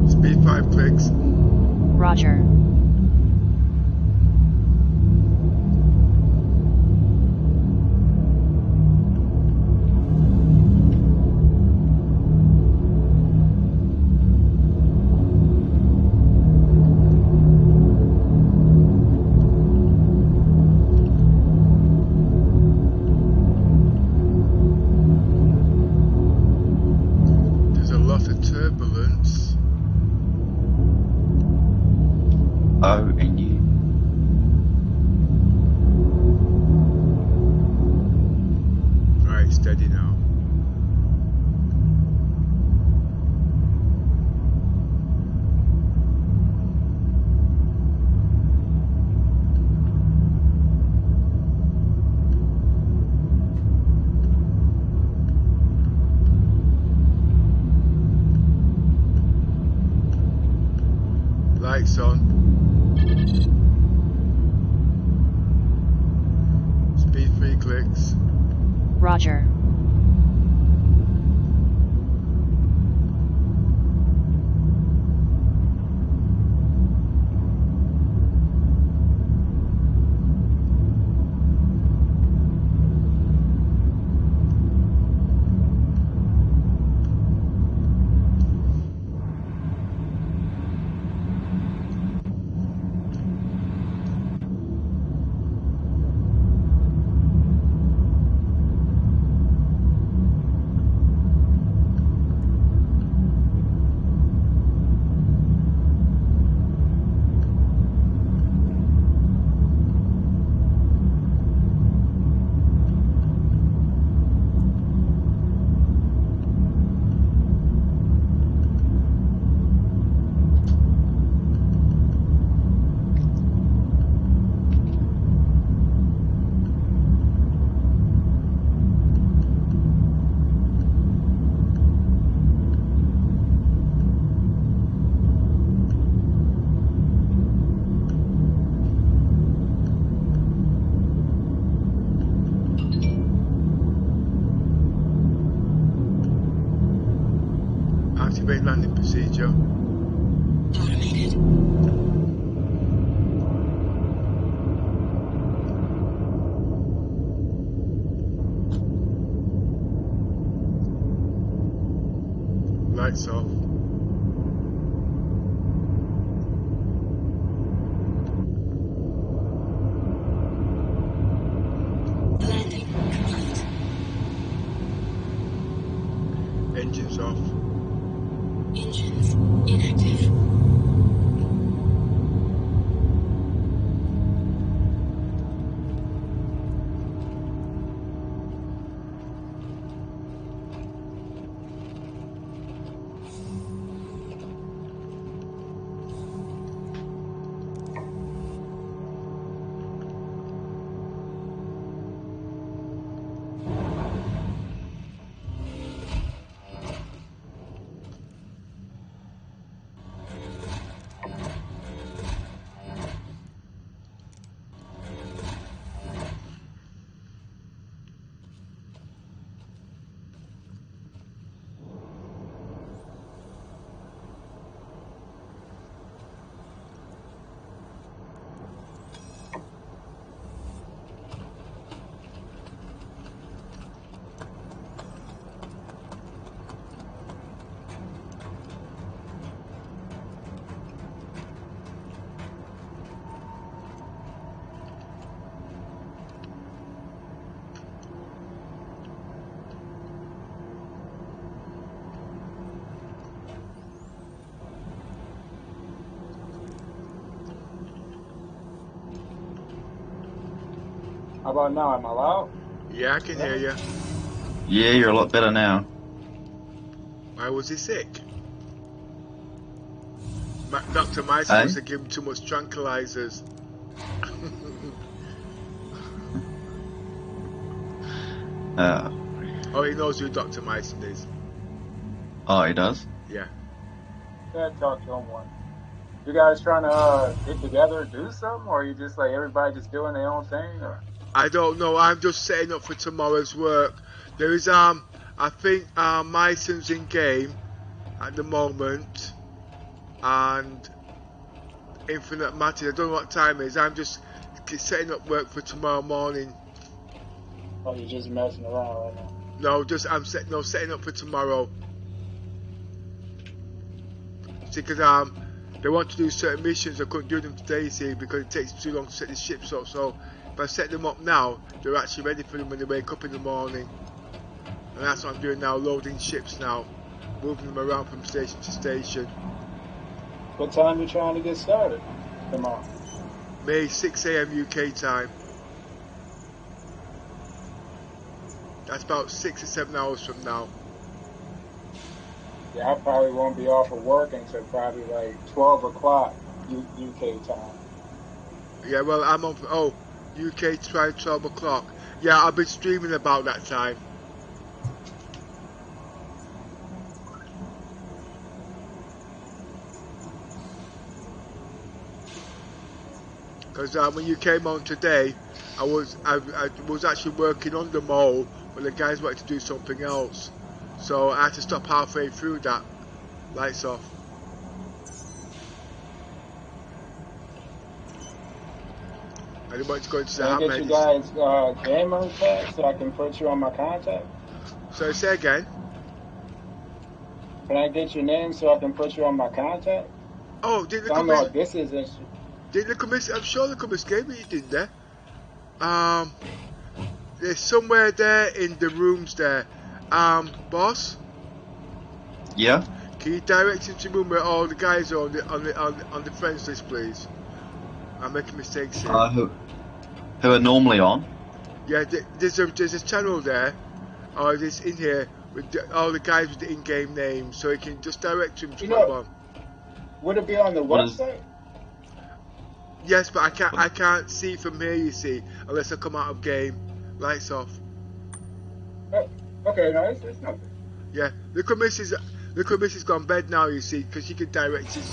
Speed 5 clicks. Roger. There's a lot of turbulence. Oh, and you. Alright, steady now. Lights on. Speed 3 clicks. Roger. Activate landing procedure. Automated. Lights off. Landing complete. Engines off. Engines inactive. How about now? Am I loud? Yeah, I can hear you. Yeah, you're a lot better now. Why was he sick? Dr. Mice Eh? must have given him too much tranquilizers. Oh, he knows who Dr. Myson is. Oh, he does? Yeah. Can't talk to him one. You guys trying to get together and do something, or you just like everybody just doing their own thing? Or? I don't know. I'm just setting up for tomorrow's work. There is I think Myson's in game at the moment, and Infinite Matter. I don't know what time it is. I'm just setting up work for tomorrow morning. Oh, you're just messing around right now. No, just setting up for tomorrow. See, because they want to do certain missions. I couldn't do them today, see, because it takes too long to set the ships up. So if I set them up now, they're actually ready for them when they wake up in the morning. And that's what I'm doing now, loading ships now, moving them around from station to station. What time you trying to get started tomorrow? May 6 a.m. UK time. That's about 6 or 7 hours from now. Yeah, I probably won't be off of work until probably like 12 o'clock UK time. Yeah, well, I'm on. Oh, UK time 12 o'clock. Yeah, I'll be streaming about that time. Because when you came on today, I was actually working on the mole, but the guys wanted to do something else, so I had to stop halfway through that. Lights off. I didn't want to go into the Can I get you guys gamer tag so I can put you on my contact? So say again. Can I get your name so I can put you on my contact? Oh, did the I don't know commiss? if this is Did the commiss? I'm sure the commiss gave me it in there. There's somewhere there in the rooms there. Boss. Yeah? Can you direct him to the room where all the guys are on the friends list, please? I'm making mistakes here. Who are normally on? Yeah, there's a channel there, or this in here with all the guys with the in-game names, so you can just direct him to come on. Would it be on the website? Yes, but I can't see from here. You see, unless I come out of game. Lights off. Oh, okay, no, it's nothing. Yeah, the commiss has gone bed now. You see, because you can direct it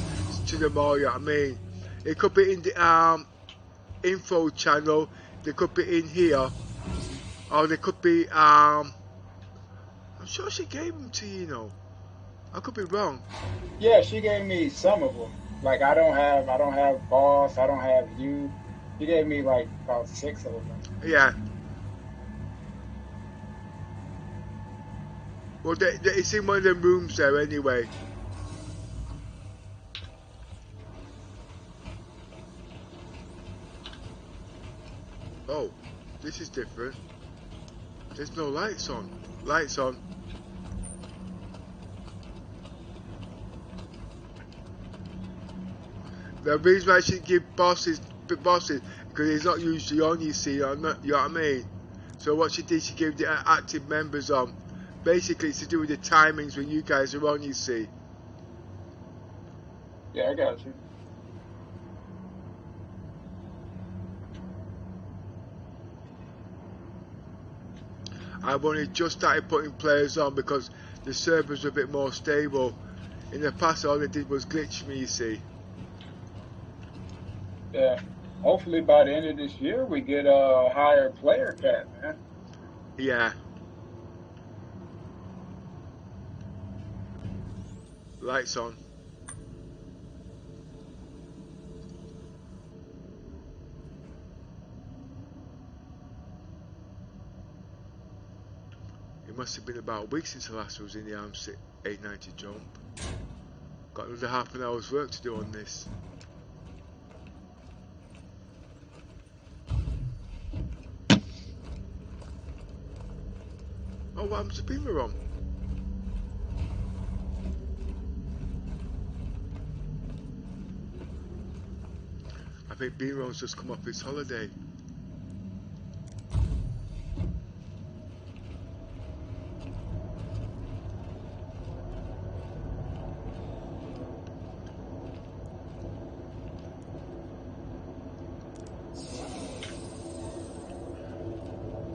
to them all. You know what I mean? It could be in the info channel. They could be in here, or they could be I'm sure she gave them to you, you know. I could be wrong. Yeah, she gave me some of them. Like I don't have boss. I don't have you. She gave me like about 6 of them. Yeah. Well, it's in one of them rooms there anyway. Oh, this is different. There's no lights on. Lights on. The reason why I should give bosses, because he's not usually on, you see, or not, you know what I mean? So what she did, she gave the active members on. Basically, it's to do with the timings when you guys are on, you see. Yeah, I got you. I've only just started putting players on because the servers are a bit more stable. In the past, all they did was glitch me, you see. Yeah. Hopefully by the end of this year we get a higher player cap, man. Yeah. Lights on. It must have been about a week since the last was in the ARM 890 jump. Got another half an hour's work to do on this. Oh, what happened to Beamer on? I think Beamer's just come off his holiday.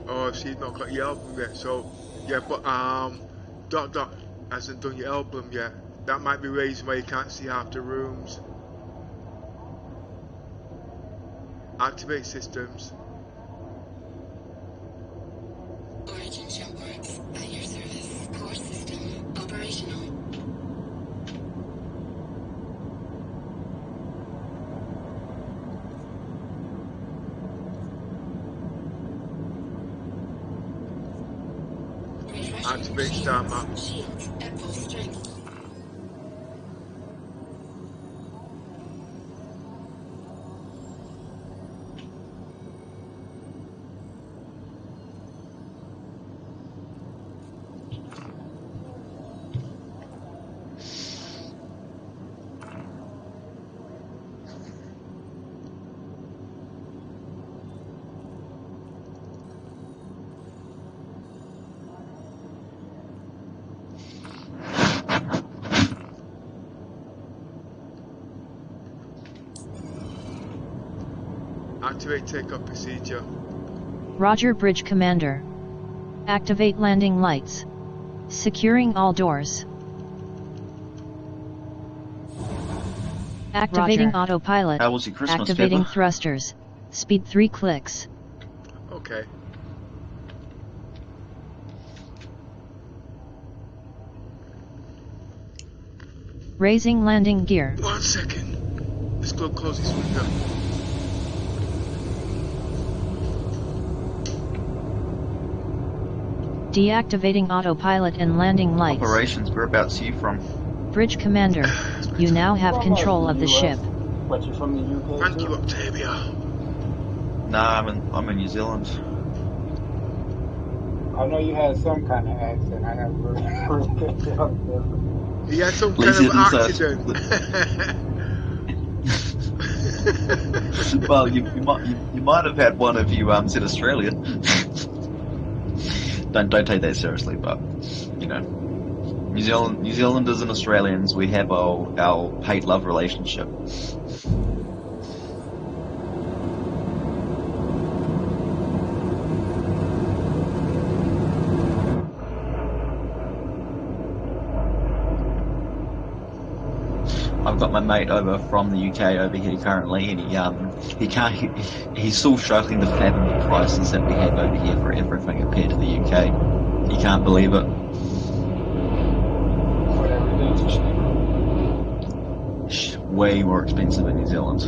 Oh, see, you've not got your album yet, so yeah, but Dot hasn't done your album yet. That might be the reason why you can't see half the rooms. Activate systems. Origin jump works at your service. Core system operational. Activate star map. Shields at full strength. Activate takeoff procedure. Roger, Bridge Commander. Activate landing lights. Securing all doors. Activating Roger. autopilot. How was your Christmas, Activating Pepper? thrusters. Speed 3 clicks. Okay. Raising landing gear. 1 second. Let's go close this window. Deactivating autopilot and landing lights. Operations, whereabouts are you from? Bridge Commander, you now have control of the ship. But you're from the UK Thank too? you, Octavia. Nah, I'm in New Zealand. I know you had some kind of accent. I never really picked it up. He had some At least kind of he didn't accident. Well, you might have had one if you said Australian. Don't take that seriously, but you know, New Zealanders and Australians, we have our hate-love relationship. I've got my mate over from the UK over here currently, and he's still struggling to fathom the prices that we have over here for everything compared to the UK. He can't believe it. What everything way more expensive in New Zealand.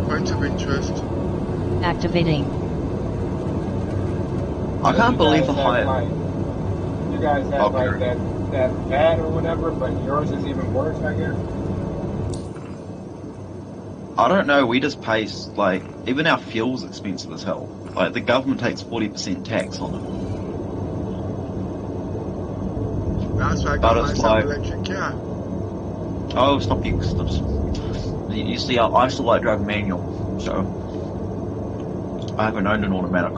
Point of interest. Activating. I can't believe the higher. You guys have like that bad or whatever, but yours is even worse, I guess. I don't know. We just pay like even our fuel's expensive as hell. Like the government takes 40% tax on it. That's why I got myself an electric car. Oh, stop you! Stop. You see, I still like driving manual, so I haven't owned an automatic.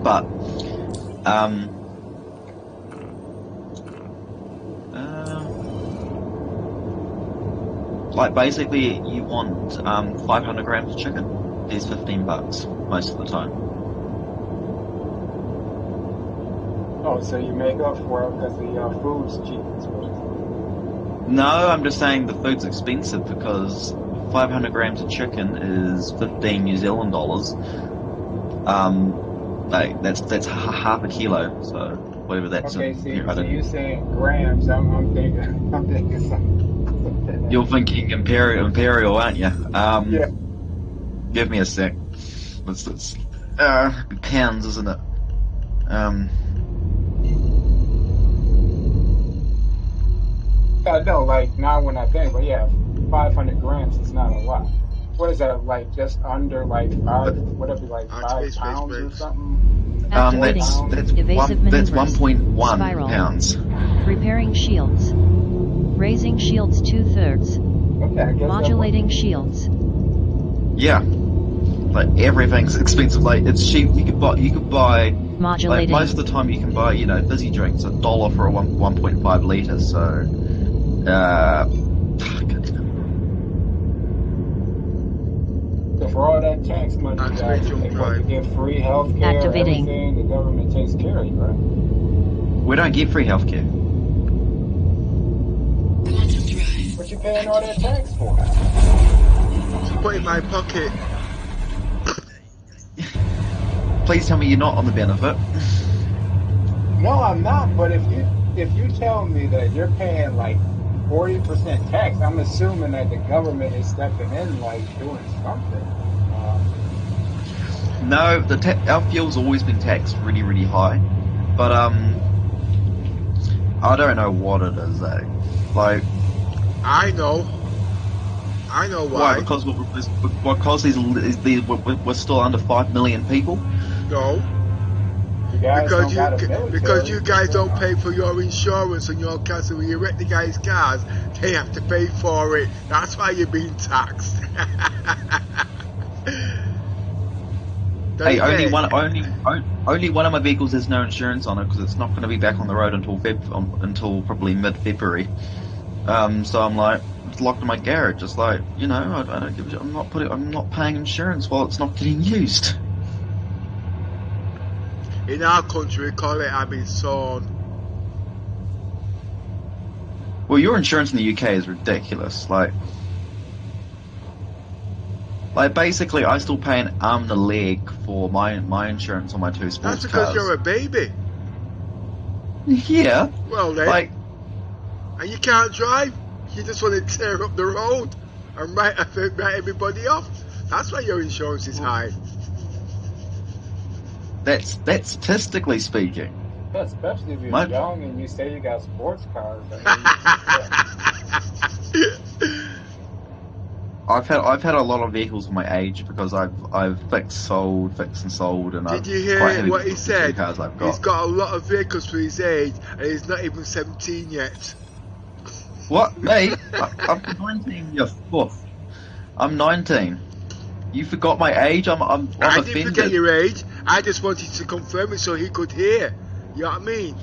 But like basically, you want 500 grams of chicken. There's $15 most of the time. Oh, so you make up for it because the food's cheap. No, I'm just saying the food's expensive because 500 grams of chicken is 15 New Zealand dollars. Like that's half a kilo, so whatever that's. Okay, so you're saying grams. I'm thinking something. You're thinking imperial, aren't you? Yeah. Give me a sec. It's pounds, isn't it? No, like not when I think, but yeah, 500 grams is not a lot. What is that, like just under like 5, whatever, like 5 pounds or something? That's Evasive 1.1 Spiral. pounds. Repairing shields. Raising shields 2/3. Okay, I guess Modulating shields. Yeah, like everything's expensive. Like it's cheap. You could buy. Modulating. Like most of the time, you can buy fizzy drinks $1 for a 1.5 litre. So, So for all that tax money, you guys get free healthcare, everything. The government takes care of you, right? We don't get free healthcare. What you paying all that tax for? Put it in my pocket. Please tell me you're not on the benefit. No, I'm not. But if you tell me that you're paying like 40% tax, I'm assuming that the government is stepping in, like doing something. No, our fuel's always been taxed really, really high, but I don't know what it is though. Like, I know why. Because we're still under 5 million people. No. Because you guys don't pay for your insurance on your cars, so when you wreck the guys' cars, they have to pay for it. That's why you're being taxed. Hey, only one of my vehicles has no insurance on it because it's not going to be back on the road until probably mid-February. So I'm like, it's locked in my garage. It's like, I don't give a shit. I'm not paying insurance while it's not getting used. In our country, we call it having sawn. Well, your insurance in the UK is ridiculous. Like basically, I still pay an arm and a leg for my insurance on my 2 sports cars. That's because you're a baby. Yeah. Well then. And you can't drive. You just want to tear up the road and write everybody off. That's why your insurance is high. That's statistically speaking. Yeah, especially if you're young and you say you got sports cars. I've had a lot of vehicles for my age because I've fixed and sold, and did you hear what he said? He's got a lot of vehicles for his age, and he's not even 17 yet. What, me? I'm 19. You're fourth. I'm 19. You forgot my age. I'm I offended. didn't forget your age. I just wanted to confirm it so he could hear. You know what I mean?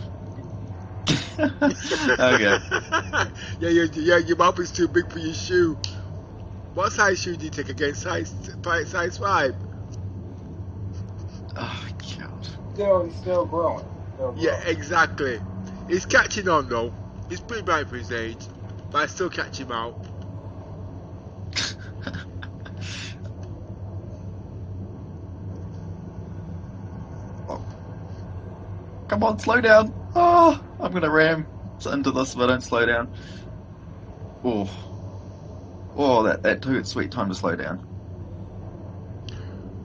Okay. Your mouth is too big for your shoe. What size shoe do you take again? Size 5? Oh God. Still growing. Yeah, exactly. He's catching on though. He's pretty bright for his age, but I still catch him out. on, slow down. Oh, I'm gonna ram into this if I don't slow down. Oh, that took its sweet time to slow down.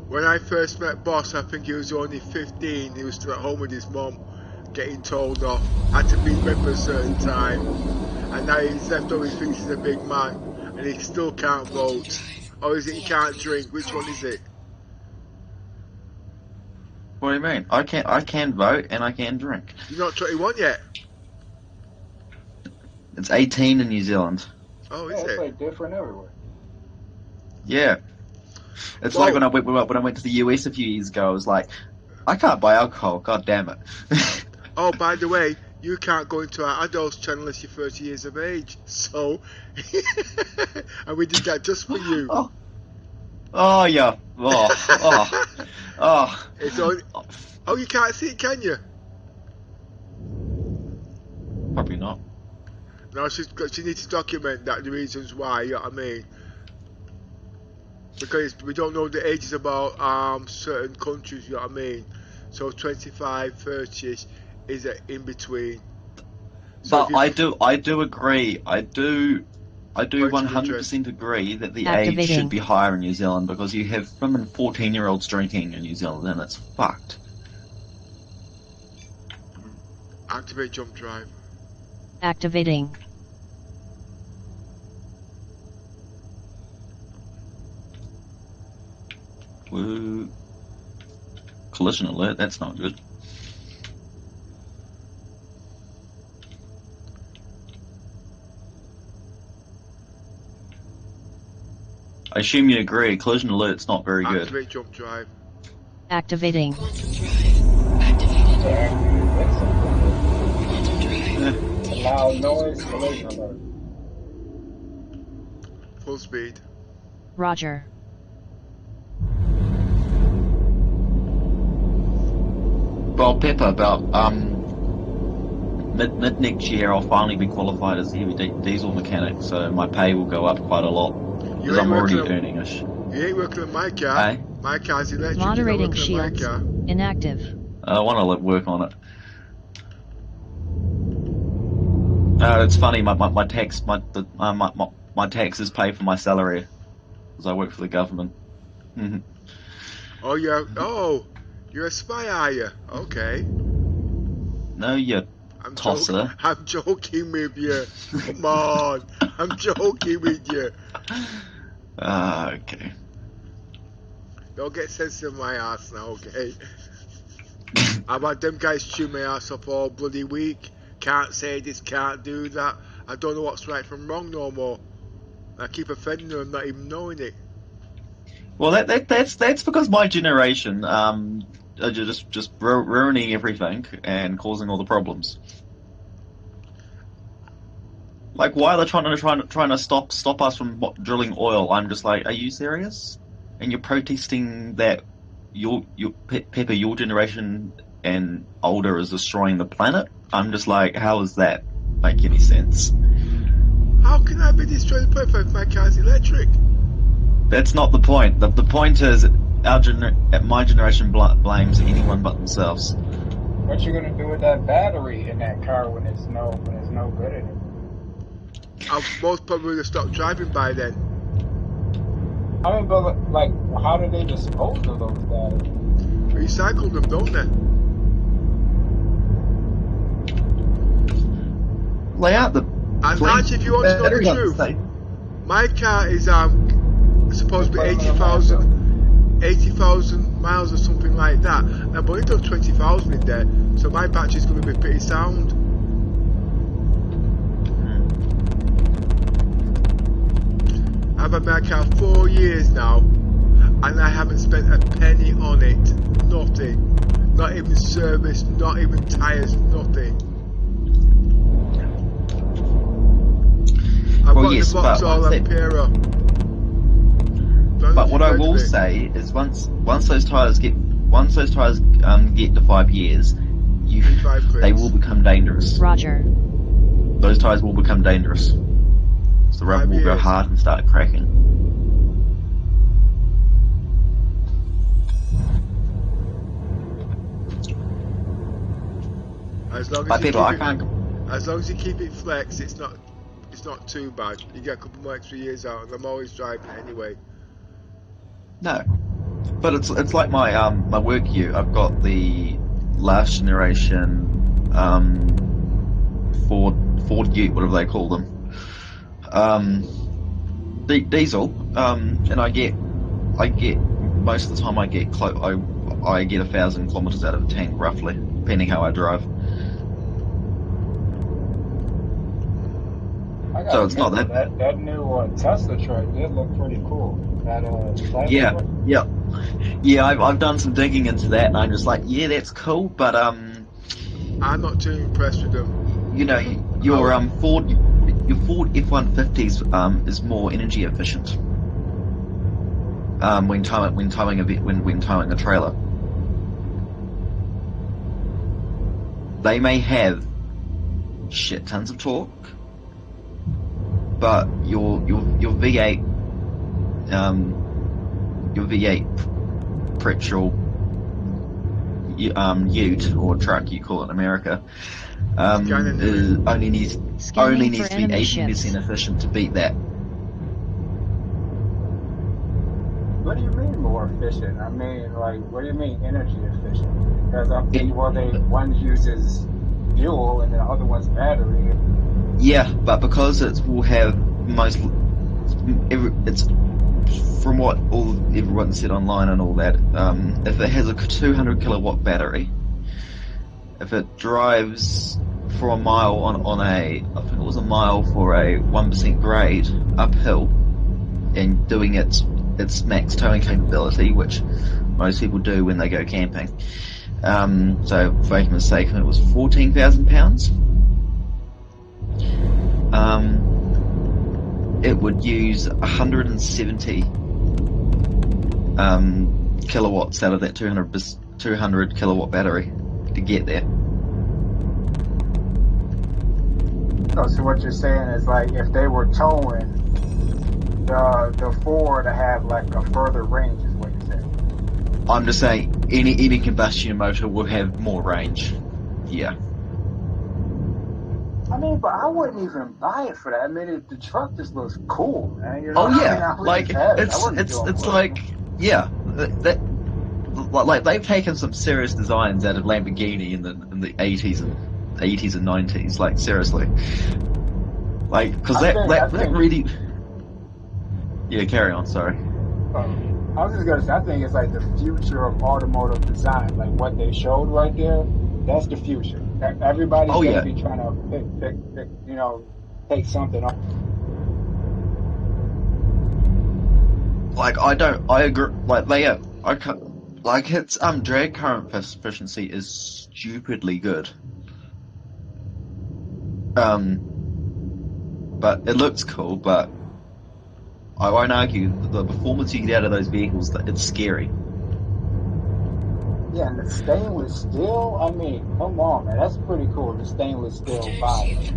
When I first met Boss, I think he was only 15. He was still at home with his mum, getting told off, had to be bed for a certain time. And now he's left over, he thinks he's a big man, and he still can't vote. Or is it he can't drink? Which one is it? What do you mean? I can vote and I can drink. You're not 21 yet? It's 18 in New Zealand. Oh, Yeah, is it's it? like different everywhere. Yeah. It's Whoa. like when I went to the US a few years ago, I was like, I can't buy alcohol, god damn it. Oh, by the way, you can't go into our adults channel unless you're 30 years of age. So, and we did that just for you. Oh yeah. Oh. It's only, oh, you can't see it, can you? Probably not. No, she needs to document that, the reasons why, you know what I mean? Because we don't know the ages about certain countries, you know what I mean? So 25, 30ish is in between. So But I do agree. I do 100% agree that the age should be higher in New Zealand because you have women 14-year-olds drinking in New Zealand and it's fucked. Activate jump drive. Activating. Woo. Collision alert, that's not good. I assume you agree, collision alert's not very good. Activate jump drive. Activating. Quantum drive activated. Quantum drive. Loud noise, collision alert. Full speed. Roger. Well, Pepper, about mid next year I'll finally be qualified as a heavy diesel mechanic, so my pay will go up quite a lot because I'm already earning ish. You ain't working on my car. Hey? My car's electric. Moderating You're not working shields. on my car. Inactive. I want to work on it. It's funny. My taxes pay for my salary because I work for the government. Oh, you're a spy, are you? Okay. No, you tosser. I'm joking with you. Come on. I'm joking with you. Okay. Don't get sensitive in my ass now, okay? I've had them guys chew my ass up all bloody week. Can't say this, can't do that. I don't know what's right from wrong no more. I keep offending them, not even knowing it. Well, that's because my generation are just ruining everything and causing all the problems. Like, why are they trying to stop us from drilling oil? I'm just like, are you serious? And you're protesting that Pepper, your generation and older is destroying the planet? I'm just like, how does that make any sense? How can I be destroying the planet if my car's electric? That's not the point. The point is, my generation blames anyone but themselves. What you gonna do with that battery in that car when it's no good in it? I'll most probably have stopped driving by then. I mean, but like, how do they dispose of those batteries? Recycle them, don't they? Lay out the. And actually, if you want to know the truth, my car is supposed to be 80,000 miles or something like that. I've only done 20,000 in there, so my battery's going to be pretty sound. I've had my car 4 years now, and I haven't spent a penny on it. Nothing. Not even service, not even tyres, nothing. I've got the box all on Pera. But what I will say is, once those tires get to 5 years, they will become dangerous. Roger. Those tires will become dangerous. So the rubber will go hard and start cracking. As long as But you people, keep I it, can't. as long as you keep it flex, it's not too bad. You get a couple more extra years out, and I'm always driving anyway. No, but it's like my work ute. I've got the last generation Ford Ute, whatever they call them, diesel, and I get most of the time I get I get 1,000 kilometers out of the tank roughly, depending how I drive. So it's not that new Tesla truck did look pretty cool. That yeah. I've done some digging into that, and I'm just like, yeah, that's cool, but I'm not too impressed with them. you know, your Ford F-150s is more energy efficient when towing a trailer. They may have shit tons of torque, but your V8 petrol ute or truck, you call it in America, only needs to be 80% efficient to beat that. What do you mean more efficient? I mean, like, what do you mean energy efficient? Because one uses fuel and the other one's battery. Yeah, but because it will have it's from what everyone said online and all that. If it has a 200 kilowatt battery, if it drives for a mile I think it was a mile for a 1% grade uphill, and doing its max towing capability, which most people do when they go camping. So, for argument's sake, it was 14,000 pounds. It would use 170 kilowatts out of that 200 kilowatt battery to get there. Oh, so what you're saying is, like, if they were towing the Ford to have like a further range, is what you're saying? I'm just saying any combustion motor will have more range. Yeah. I mean, but I wouldn't even buy it for that. I mean, the truck just looks cool, man. You know? Oh yeah, I mean, like it's like yeah, that like they've taken some serious designs out of Lamborghini in the 80s and 90s. Like seriously, like because that really. Yeah, carry on. Sorry. I was just gonna say, I think it's like the future of automotive design. Like what they showed right there, that's the future. Everybody's gonna be trying to take something off. Like I agree. Like like its drag current efficiency is stupidly good. But it looks cool. But I won't argue the performance you get out of those vehicles. It's scary. Yeah, and the stainless steel. I mean, come on, man, that's pretty cool. The stainless steel body.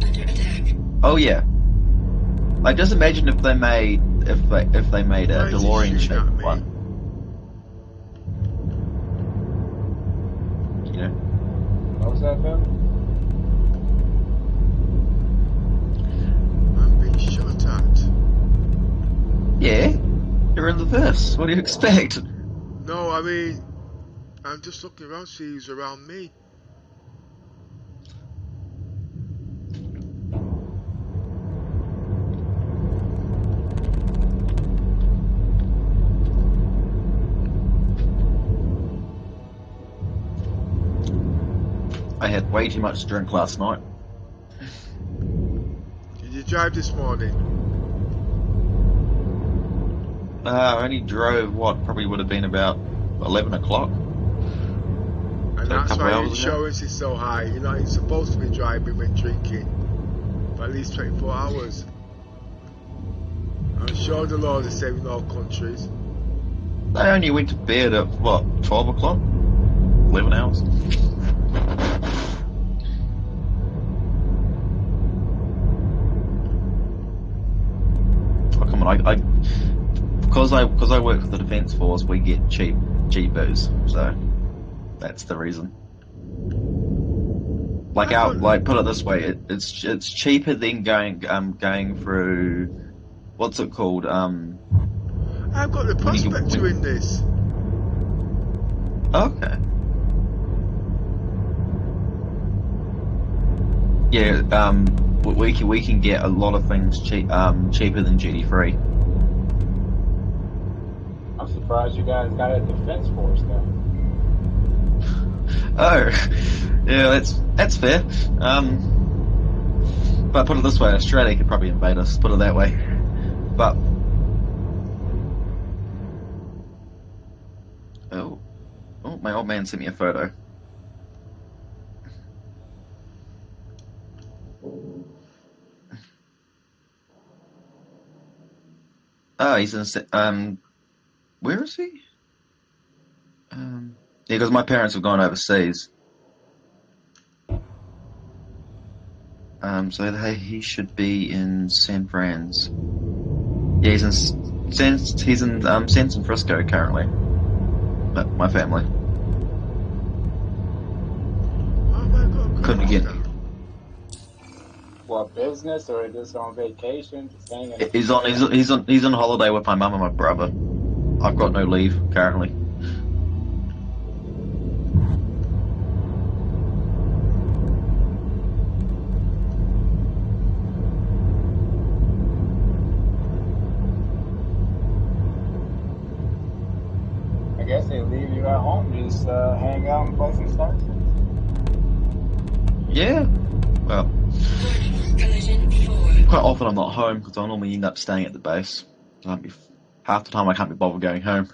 Oh yeah. Like just imagine if they made a DeLorean shaped one. You know. What was that, Ben? I'm being shot at. Yeah, you're in the verse. What do you expect? No, I mean, I'm just looking around, see who's around me. I had way too much to drink last night. Did you drive this morning? I only drove probably would have been about 11 o'clock. And that's why your insurance is so high. You're not even supposed to be driving when drinking for at least 24 hours. I'm sure the law is the same in all countries. They only went to bed at 12 o'clock? 11 hours? Oh, come on, because I work for the Defence Force, we get cheap booze, so that's the reason. Like put it this way, it's cheaper than going through, what's it called? I've got the prospector in this. Okay. Yeah, we can get a lot of things cheaper than GD3. I'm surprised you guys got a defense force though. Oh, yeah, that's fair. But put it this way, Australia could probably invade us. Put it that way. But oh, my old man sent me a photo. Oh, he's in. Where is he? Yeah, because my parents have gone overseas. So he should be in San Fran's. Yeah, he's in San Francisco currently. My family. Oh my God! Couldn't get. What, business or just on vacation? Just hanging out? He's on holiday with my mum and my brother. I've got no leave currently. I guess they leave you at home, just hang out and play some Star. Yeah. Well, quite often I'm not home because I normally end up staying at the base. Half the time I can't be bothered going home.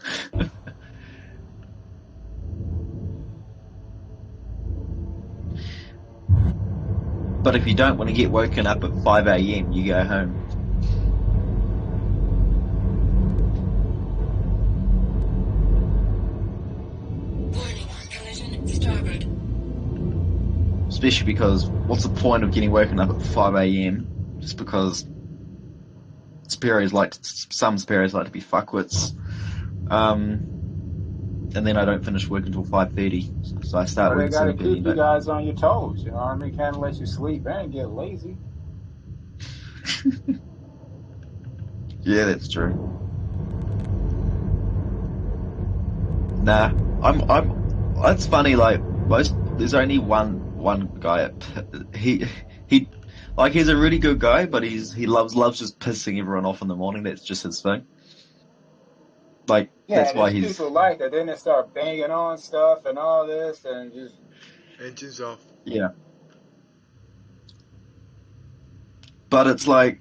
But if you don't want to get woken up at 5 AM, you go home. Warning, collision starboard. Especially because what's the point of getting woken up at 5 AM just because some superiors like to be fuckwits. And then I don't finish work until 5:30, so I start Well, work they at gotta 7:30. keep you guys on your toes, you know what I mean? Can't let you sleep and get lazy. Yeah, that's true. Nah, It's funny. Like there's only one guy. He's a really good guy, but he loves just pissing everyone off in the morning. That's just his thing. Like Yeah, that's why there's people like that. Then they start banging on stuff and all this, and just Engines off. yeah. But it's like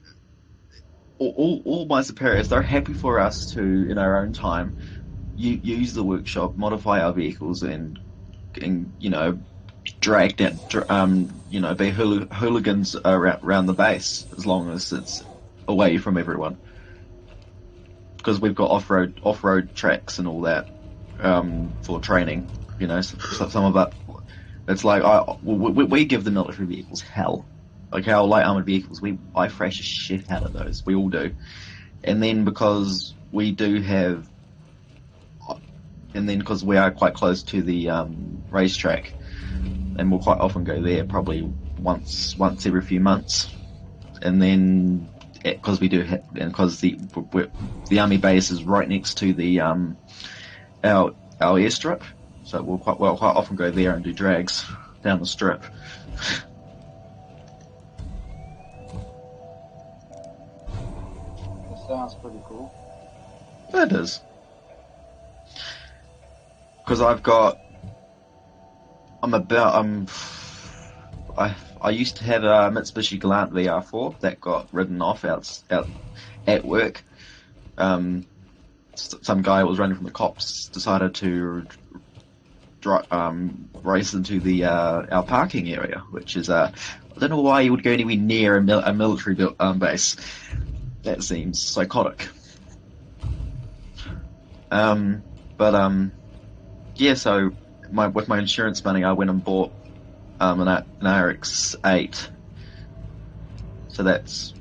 all my superiors, they're happy for us to, in our own time, use the workshop, modify our vehicles, and drag down, be hooligans around the base as long as it's away from everyone. Because we've got off-road tracks and all that for training. Some of that. It's like we give the military vehicles hell. Like our light armored vehicles, I thrash the shit out of those. We all do. And then because we are quite close to the racetrack, and we'll quite often go there, probably once every few months. And then because the army base is right next to the our airstrip, so we'll quite often go there and do drags down the strip. sounds pretty cool. It is. Because I used to have a Mitsubishi Galant VR4 that got ridden off out at work. Some guy who was running from the cops decided to race into our parking area, which is I don't know why you would go anywhere near a military base. That seems psychotic. Yeah. So with my insurance money, I went and bought an RX-8. So that's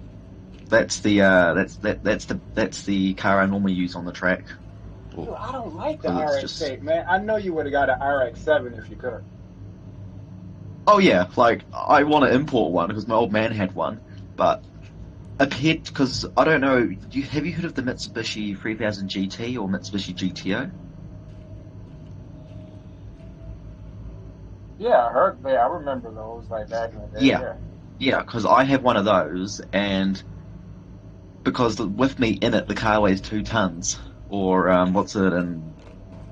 the car I normally use on the track. Dude, I don't like the RX-8, man. I know you would have got an RX-7 if you could. Oh yeah, like I want to import one because my old man had one, but because I don't know. Have you heard of the Mitsubishi 3000 GT or Mitsubishi GTO? Yeah, I heard. Yeah, I remember those like back in the day. Yeah. Yeah, because I have one of those, and because with me in it, the car weighs 2 tons, or what's it? And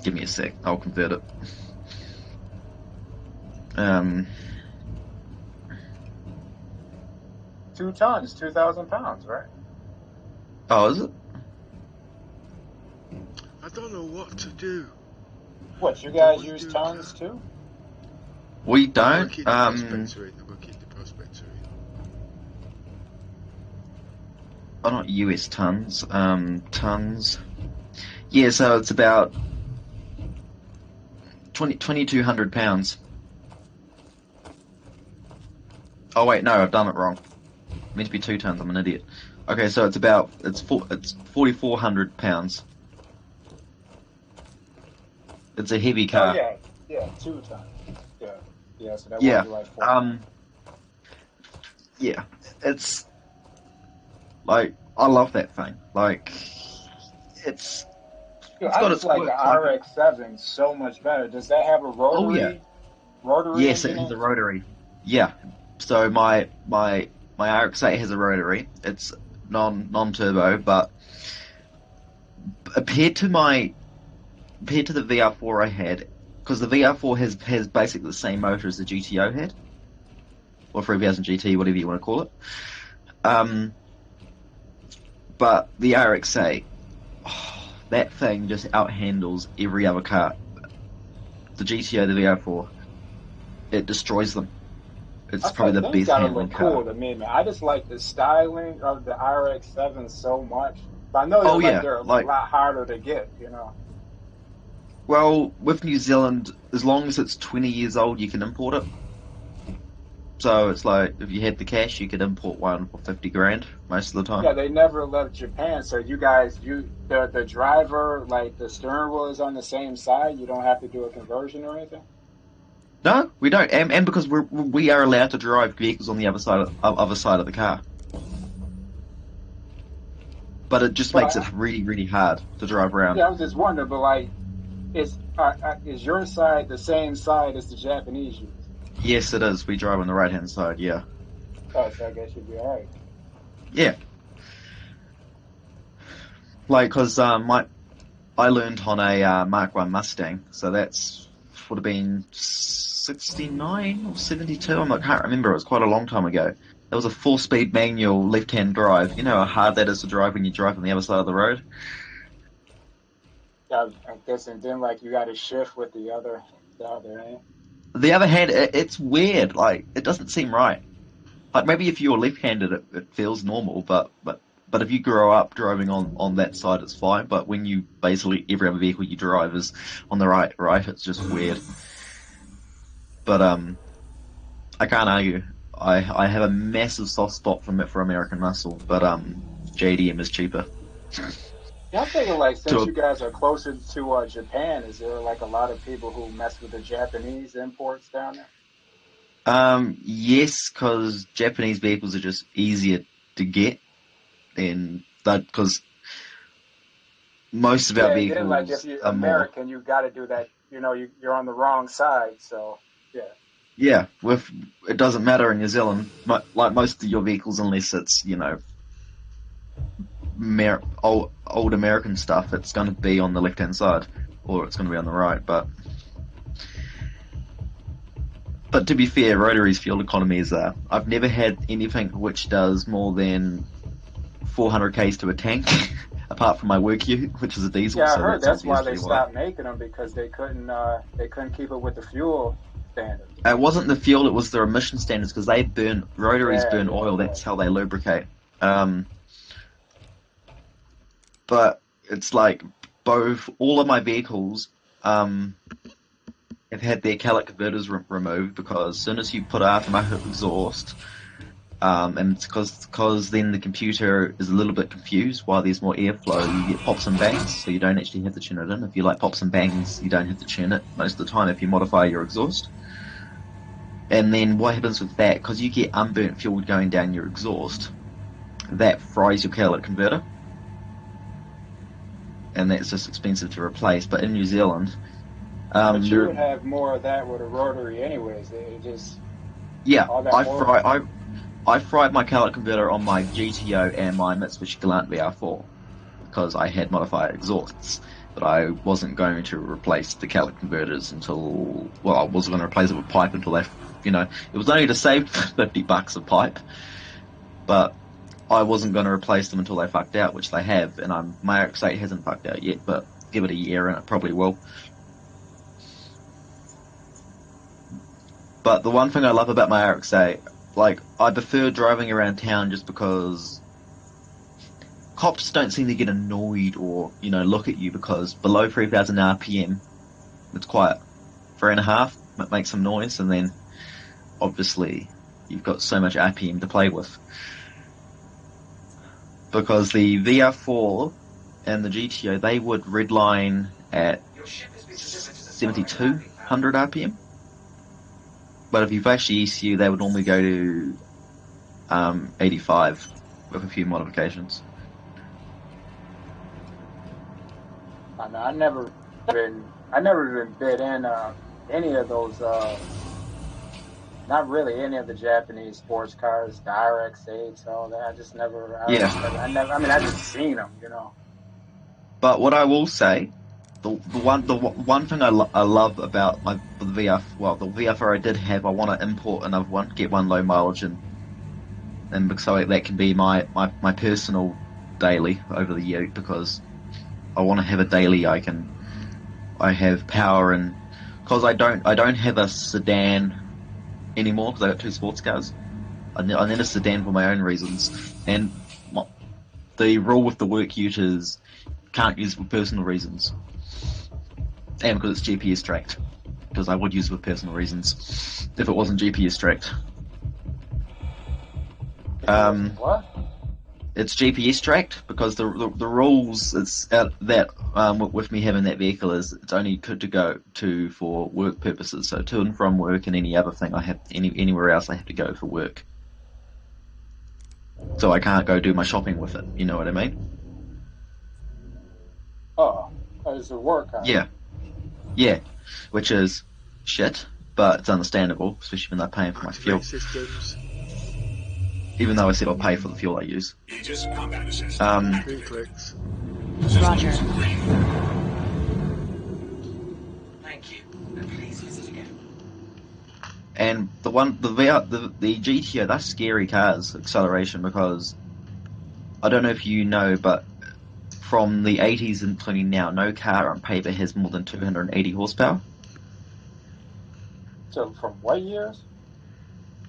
give me a sec, I'll convert it. 2 tons, 2,000 pounds, right? Oh, is it? I don't know what to do. What, you guys use tons too? We I'm gonna don't. keep the prospector in. I'm gonna keep the prospector in. Oh, not US tons. Tons. Yeah, so it's about 2,200 pounds. Oh wait, no, I've done it wrong. It meant to be 2 tons. I'm an idiot. Okay, so it's 4,400 pounds. It's a heavy car. Oh yeah, 2 tons. Yeah, so that Yeah, would be like 4. yeah, it's like I love that thing. Like it's I got just its like the quirks, RX-7 so much better. Does that have a rotary? Oh yeah. Rotary Yes, it engine has in a it? rotary. Yeah. So my RX-8 has a rotary. It's non-turbo, but compared to the VR4 I had, because the VR4 has basically the same motor as the GTO had, or 3000 GT, whatever you want to call it. But the RX-8, that thing just outhandles every other car. The GTO, the VR4, it destroys them. It's probably the best gotta handling look cool car. to me, man. I just like the styling of the RX-7 so much. But I know Oh yeah, they're a like lot harder to get, you know. well, with New Zealand, as long as it's 20 years old, you can import it. So it's like if you had the cash, you could import one for 50 grand most of the time. Yeah, they never left Japan, so you guys, the driver, like the steering wheel is on the same side. You don't have to do a conversion or anything. No, we don't, and because we are allowed to drive vehicles on the other side of the car. But it just makes it really, really hard to drive around. Yeah, I was just wondering, but like, is your side the same side as the Japanese use? Yes, it is. We drive on the right-hand side, yeah. Oh, so I guess you'd be alright. Yeah. Like, because I learned on a Mark 1 Mustang, so that's would have been 69 or 72. I can't remember. It was quite a long time ago. It was a 4-speed manual left-hand drive. You know how hard that is to drive when you drive on the other side of the road? Yeah, I guess, and then like you got to shift with the other hand. The other hand, it's weird. Like, it doesn't seem right. Like, maybe if you're left-handed, it feels normal, but if you grow up driving on that side, it's fine. But when you basically every other vehicle you drive is on the right, it's just weird. But I can't argue. I have a massive soft spot for American muscle, but JDM is cheaper. Yeah, I'm thinking like since you guys are closer to Japan, is there like a lot of people who mess with the Japanese imports down there? Yes, because Japanese vehicles are just easier to get, and that because most of our vehicles then, like if you're are American, you got to do that. You know, you're on the wrong side, so yeah. Yeah, it doesn't matter in New Zealand. Like most of your vehicles, unless it's old American stuff, it's going to be on the left-hand side, or it's going to be on the right. But to be fair, Rotary's fuel economy is I've never had anything which does more than 400 k's to a tank, apart from my work ute, which is a diesel. Yeah, I so heard that's why they obviously stopped making them because they couldn't keep it with the fuel standards. It wasn't the fuel; it was their emission standards because rotaries burn oil. That's how they lubricate. But it's like all of my vehicles have had their catalytic converters removed because as soon as you put aftermarket exhaust, and it's because then the computer is a little bit confused while there's more airflow, you get pops and bangs, so you don't actually have to tune it in. If you like pops and bangs, you don't have to tune it most of the time if you modify your exhaust. And then what happens with that, because you get unburnt fuel going down your exhaust, that fries your catalytic converter. And that's just expensive to replace. But in New Zealand, but you would have more of that with a rotary anyways. It just... Yeah, all that I fried my catalytic converter on my GTO and my Mitsubishi Galant VR4 because I had modified exhausts, but I wasn't going to replace the catalytic converters until, well, I wasn't going to replace it with pipe until they, it was only to save $50 a pipe, but I wasn't going to replace them until they fucked out, which they have, and my AORUS 8 hasn't fucked out yet, but give it a year and it probably will. But the one thing I love about my AORUS 8, I prefer driving around town just because cops don't seem to get annoyed or, look at you because below 3,000 RPM, it's quiet. 3.5, it makes some noise, and then obviously you've got so much RPM to play with. Because the VR4 and the GTO, they would redline at 7,200 RPM. But if you flash the ECU, they would normally go to 85 with a few modifications. I never been bid in any of those. Not really any of the Japanese sports cars, the RX-8s, all that. I just never. I just seen them, But what I will say, the one thing I love about the VR4 I did have, I want to import another one, get one low mileage, and so that can be my personal daily over the year, because I want to have a daily I have power, and because I don't have a sedan anymore because I got 2 sports cars. I need a sedan for my own reasons, and the rule with the work ute is can't use it for personal reasons, and because it's GPS tracked, because I would use it for personal reasons if it wasn't GPS tracked. What? It's GPS tracked because the rules is with me having that vehicle is it's only good to go to for work purposes. So to and from work and any other thing I have anywhere else I have to go for work. So I can't go do my shopping with it. You know what I mean? Oh, it's a work car. Yeah, which is shit, but it's understandable, especially when they're paying for my fuel. Systems. Even though I said I'll pay for the fuel I use. Aegis combat assist. 3 clicks. Roger. Thank you. Please visit again. And the GTO, that's scary cars, acceleration, because I don't know if you know, but from the 80s and 20 now, no car on paper has more than 280 horsepower. So from what years?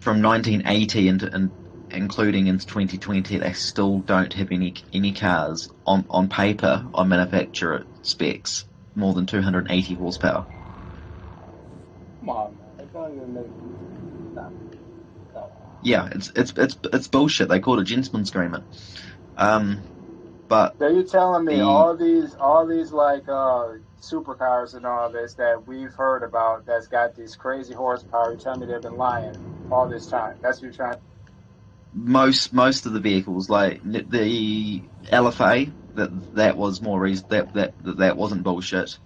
From 1980 and including into 2020, they still don't have any cars on paper, on manufacturer specs, more than 280 horsepower. Come on, man. They don't even make... No. Yeah, it's bullshit. They call it a gentleman's agreement. But so you're telling me all these like supercars and all this that we've heard about that's got these crazy horsepower, you're telling me they've been lying all this time? That's what you're trying. Most of the vehicles, like the LFA, that was more reason that wasn't bullshit.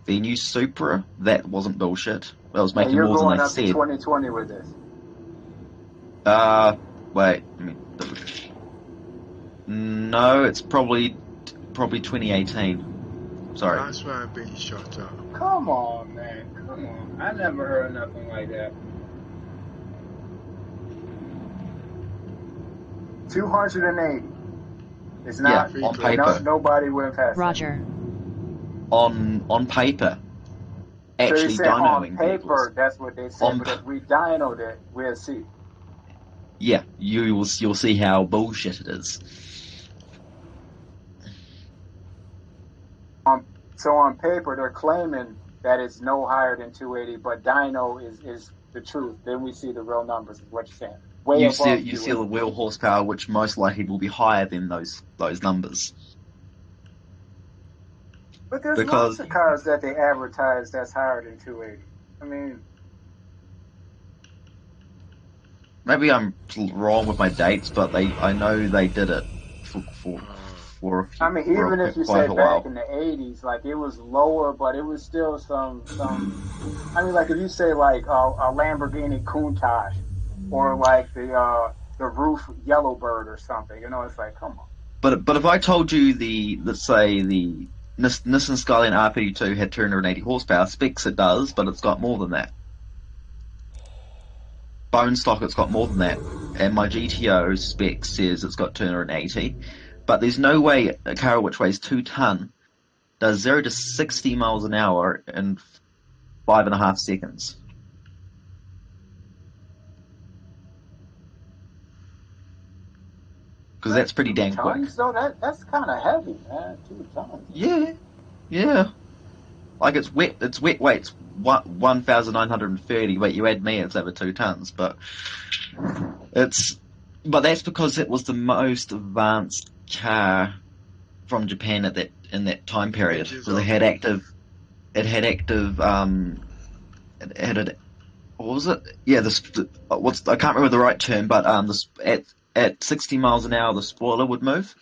The new Supra, that wasn't bullshit. That was making more than they said. You're going up to 2020 with this. Wait. No, it's probably 2018. Sorry. That's why I'm being shot at. Come on, man. Come on. I never heard nothing like that. 280. It's not on paper. Nobody would have had. Roger. On paper. Actually, so dynoing on paper, vehicles. that's what they said. But if we dynoed it, we'll see. Yeah, you'll see how bullshit it is. So on paper, they're claiming that it's no higher than 280, but dyno is the truth. Then we see the real numbers, is what you're saying. You see the wheel horsepower, which most likely will be higher than those numbers. But there's lots of cars that they advertise that's higher than 280. I mean, maybe I'm wrong with my dates, but I know they did it for a few, I mean, even if you quite say a while. back in the 80s, like it was lower, but it was still some. I mean, like if you say like a Lamborghini Countach, or like the roof Yellowbird or something, you know, it's like, come on. But if I told you let's say the Nissan Skyline R32 had 280 horsepower, specs it does, but it's got more than that. Bone stock, it's got more than that, and my GTO spec says it's got 280. But there's no way a car which weighs 2 ton does 0 to 60 miles an hour in 5.5 seconds. Because that's pretty dang quick. So that's kind of heavy, man. 2 tons. Yeah. Like it's wet weight's 1,930. But you add me, it's over 2 tons. But that's because it was the most advanced car from Japan in that time period. Because it had what was it? Yeah, I can't remember the right term, but at 60 miles an hour the spoiler would move,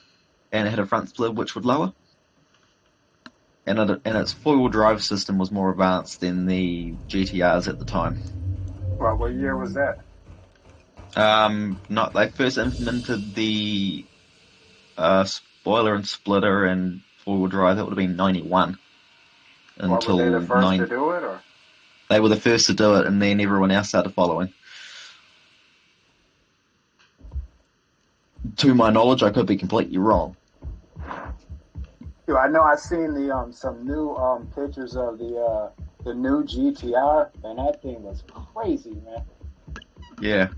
and it had a front spoiler which would lower. And its four-wheel drive system was more advanced than the GTRs at the time. Well, what year was that? They first implemented the spoiler and splitter and four-wheel drive. That would have been 91. Until were they the first to do it, or? They were the first to do it, and then everyone else started following. To my knowledge, I could be completely wrong. I know I've seen some new pictures of the new GTR, and that thing was crazy, man. Yeah.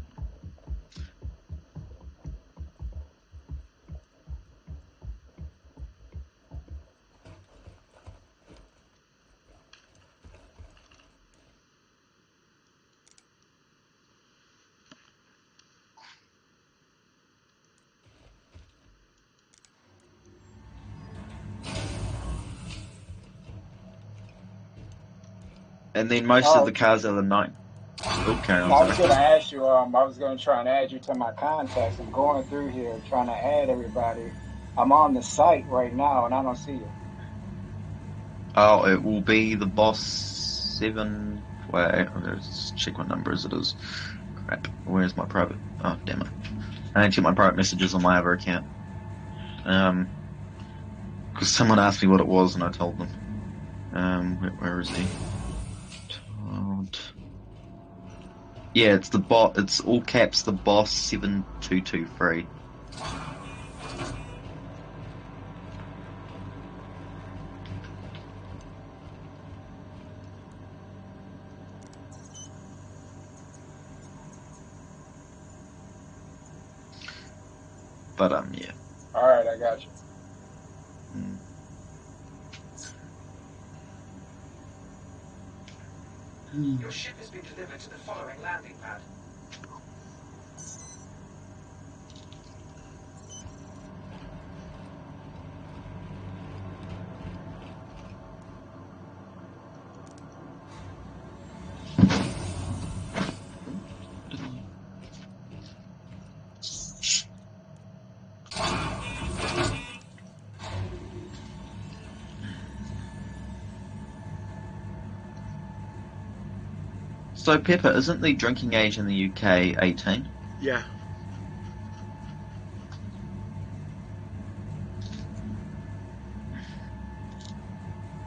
And then most of the cars are the 9. Oh, carry on. I was going to ask you, I was going to try and add you to my contacts. I'm going through here trying to add everybody. I'm on the site right now, and I don't see you. Oh, it will be the boss 7. Wait, let's check what number it is. Crap, where's my private? Oh, damn it. I didn't check my private messages on my other account. Because someone asked me what it was, and I told them. Where is he? Yeah, it's the bot. It's all caps. The boss 7223. But yeah. All right, I got you. Your ship has been delivered to the following landing pad. So, Pepper, isn't the drinking age in the UK 18? Yeah.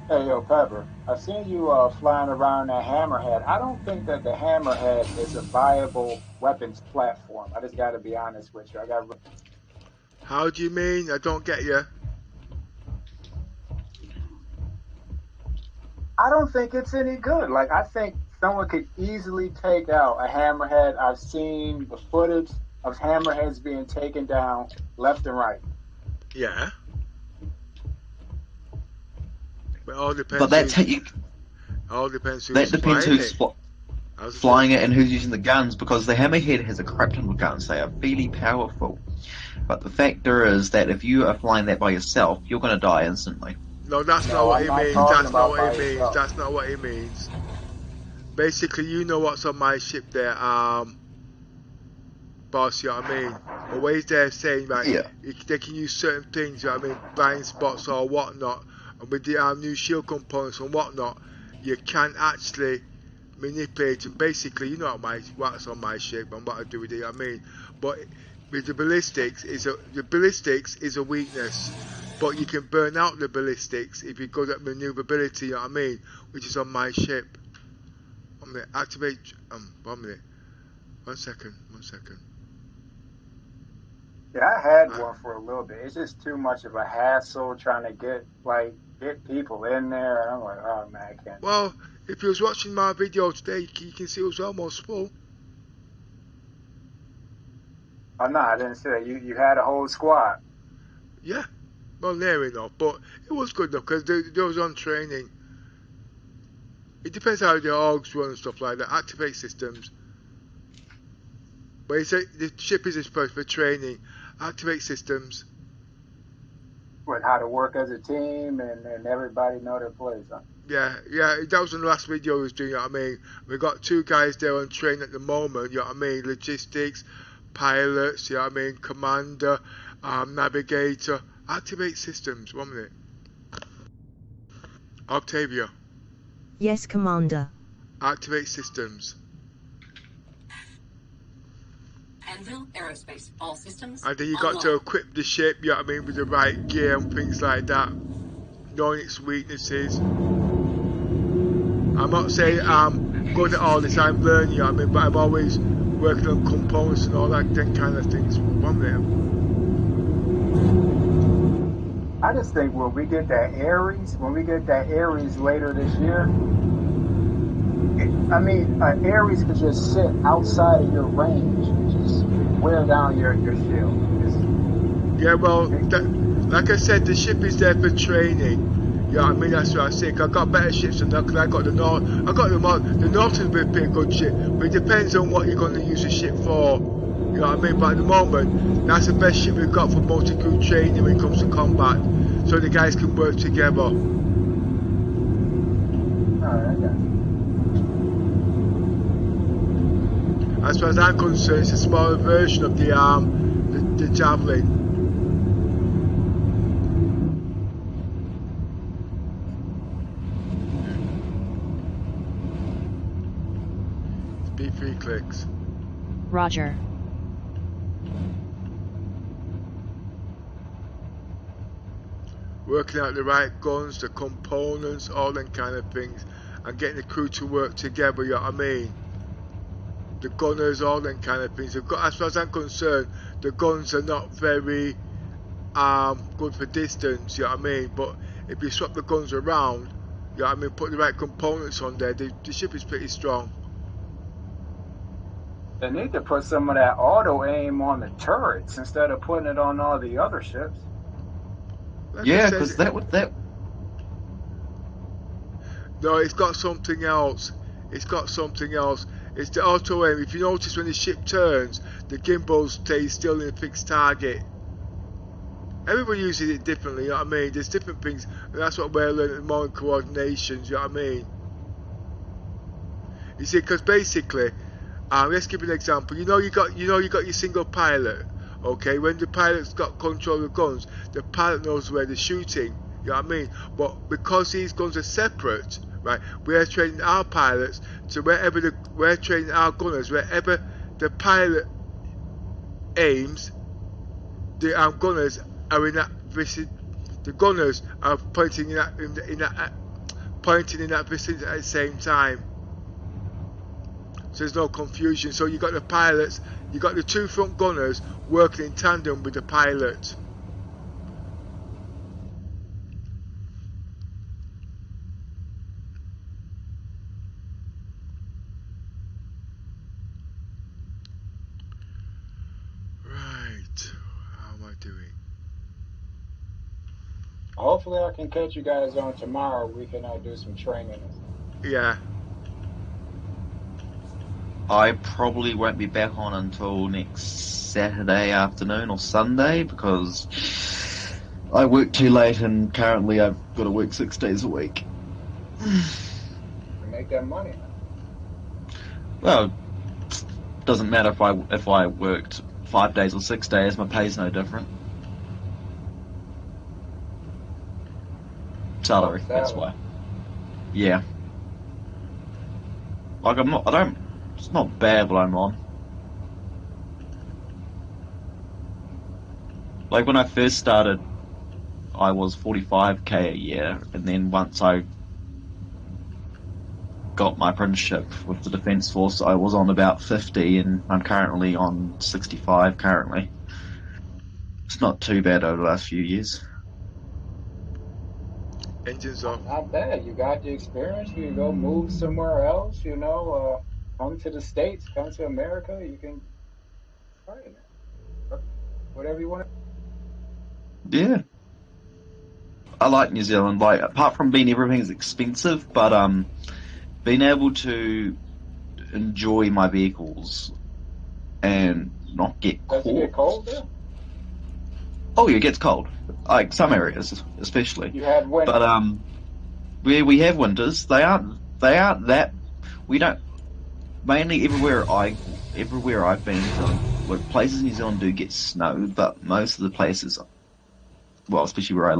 Hey, yo, Pepper, I've seen you flying around that hammerhead. I don't think that the hammerhead is a viable weapons platform. I just got to be honest with you. How do you mean? I don't get you. I don't think it's any good. Like, I think someone could easily take out a hammerhead. I've seen the footage of hammerheads being taken down left and right. Yeah. But all depends. But that's how you. All depends who's That depends who's flying it and who's using the guns, because the hammerhead has a crap ton of guns. They are fairly powerful. But the factor is that if you are flying that by yourself, you're going to die instantly. No, that's not what he means. That's not what he means. That's not what he means. Basically, you know what's on my ship there. boss, you know what I mean? But what he's there saying, right, Yeah. they can use certain things, you know what I mean, blind spots or whatnot, and with the new shield components and whatnot, you can actually manipulate and basically, you know what's on my ship and what I do with it, you know what I mean? But with the ballistics is a weakness, but you can burn out the ballistics if you go at maneuverability, you know what I mean, which is on my ship. I'm gonna activate 1 minute. 1 second. Yeah, I had one for a little bit. It's just too much of a hassle trying to get people in there. And I'm like, oh man, I can't. Well, if you was watching my video today, you can see it was almost full. Oh no, I didn't say that. You had a whole squad. Yeah, well, near enough, but it was good enough because they was on training. It depends how the orgs run and stuff like that. Activate systems. But he said the ship is supposed for training. Activate systems. What, how to work as a team and everybody know their place, huh? Yeah, that was in the last video I was doing, you know what I mean? We got 2 guys there on train at the moment, you know what I mean? Logistics, pilots, you know what I mean? Commander, navigator. Activate systems, 1 minute. Octavia. Yes, Commander. Activate systems. Anvil Aerospace, all systems. And then you got to equip the ship, you know what I mean, with the right gear and things like that. Knowing its weaknesses. I'm not saying I'm good at all this, I'm learning, you know what I mean, but I'm always working on components and all that kind of things. 1 minute. I just think when we get that Ares later this year, Ares could just sit outside of your range and just wear down your shield. Yeah, well, like I said, the ship is there for training. You know what I mean? That's what I say. I got better ships than that because I got the North. The North is a pretty good ship, but it depends on what you're going to use the ship for. You know what I mean? But at the moment, that's the best ship we've got for multi-crew training when it comes to combat, so the guys can work together. Alright, I got you. As far as I'm concerned, it's a smaller version of the Javelin. Speed 3 clicks. Roger. Working out the right guns, the components, all them kind of things, and getting the crew to work together, you know what I mean? The gunners, all them kind of things. As far as I'm concerned, the guns are not very good for distance, you know what I mean? But if you swap the guns around, you know what I mean, put the right components on there, the ship is pretty strong. They need to put some of that auto aim on the turrets instead of putting it on all the other ships. Like yeah, because that. No, it's got something else. It's the auto aim. If you notice when the ship turns, the gimbal stays still in a fixed target. Everybody uses it differently, you know what I mean? There's different things, and that's what we're learning more in coordinations, you know what I mean? You see, because basically, let's give an example. You got your single pilot. Okay, when the pilot's got control of the guns, the pilot knows where they're shooting. You know what I mean? But because these guns are separate, right? We're training our pilots to we're training our gunners wherever the pilot aims. The gunners are in that vicinity. The gunners are pointing in that vicinity at the same time. So there's no confusion. So you got the pilots, you got the 2 front gunners working in tandem with the pilot. Right. How am I doing? Hopefully I can catch you guys on tomorrow. We can do some training. Yeah. I probably won't be back on until next Saturday afternoon or Sunday because I work too late and currently I've got to work 6 days a week. Make that money. Well, Doesn't matter if I worked 5 days or 6 days, my pay's no different. Salary, that's why. Yeah. Like it's not bad what I'm on. Like when I first started, I was 45k a year, and then once I got my apprenticeship with the Defence Force, I was on about 50, and I'm currently on 65 currently. It's not too bad over the last few years. Engines off. Not bad. You got the experience. You can go move somewhere else. You know, come to the States, come to America. You can, whatever you want. Yeah, I like New Zealand. Like, apart from being everything's expensive, but being able to enjoy my vehicles and not get caught. Does it get cold there? Oh yeah, it gets cold. Like some areas, especially. You have winters. But where we have winters, they aren't that. We don't. Mainly everywhere I've been to, places in New Zealand do get snow, but most of the places, well, especially where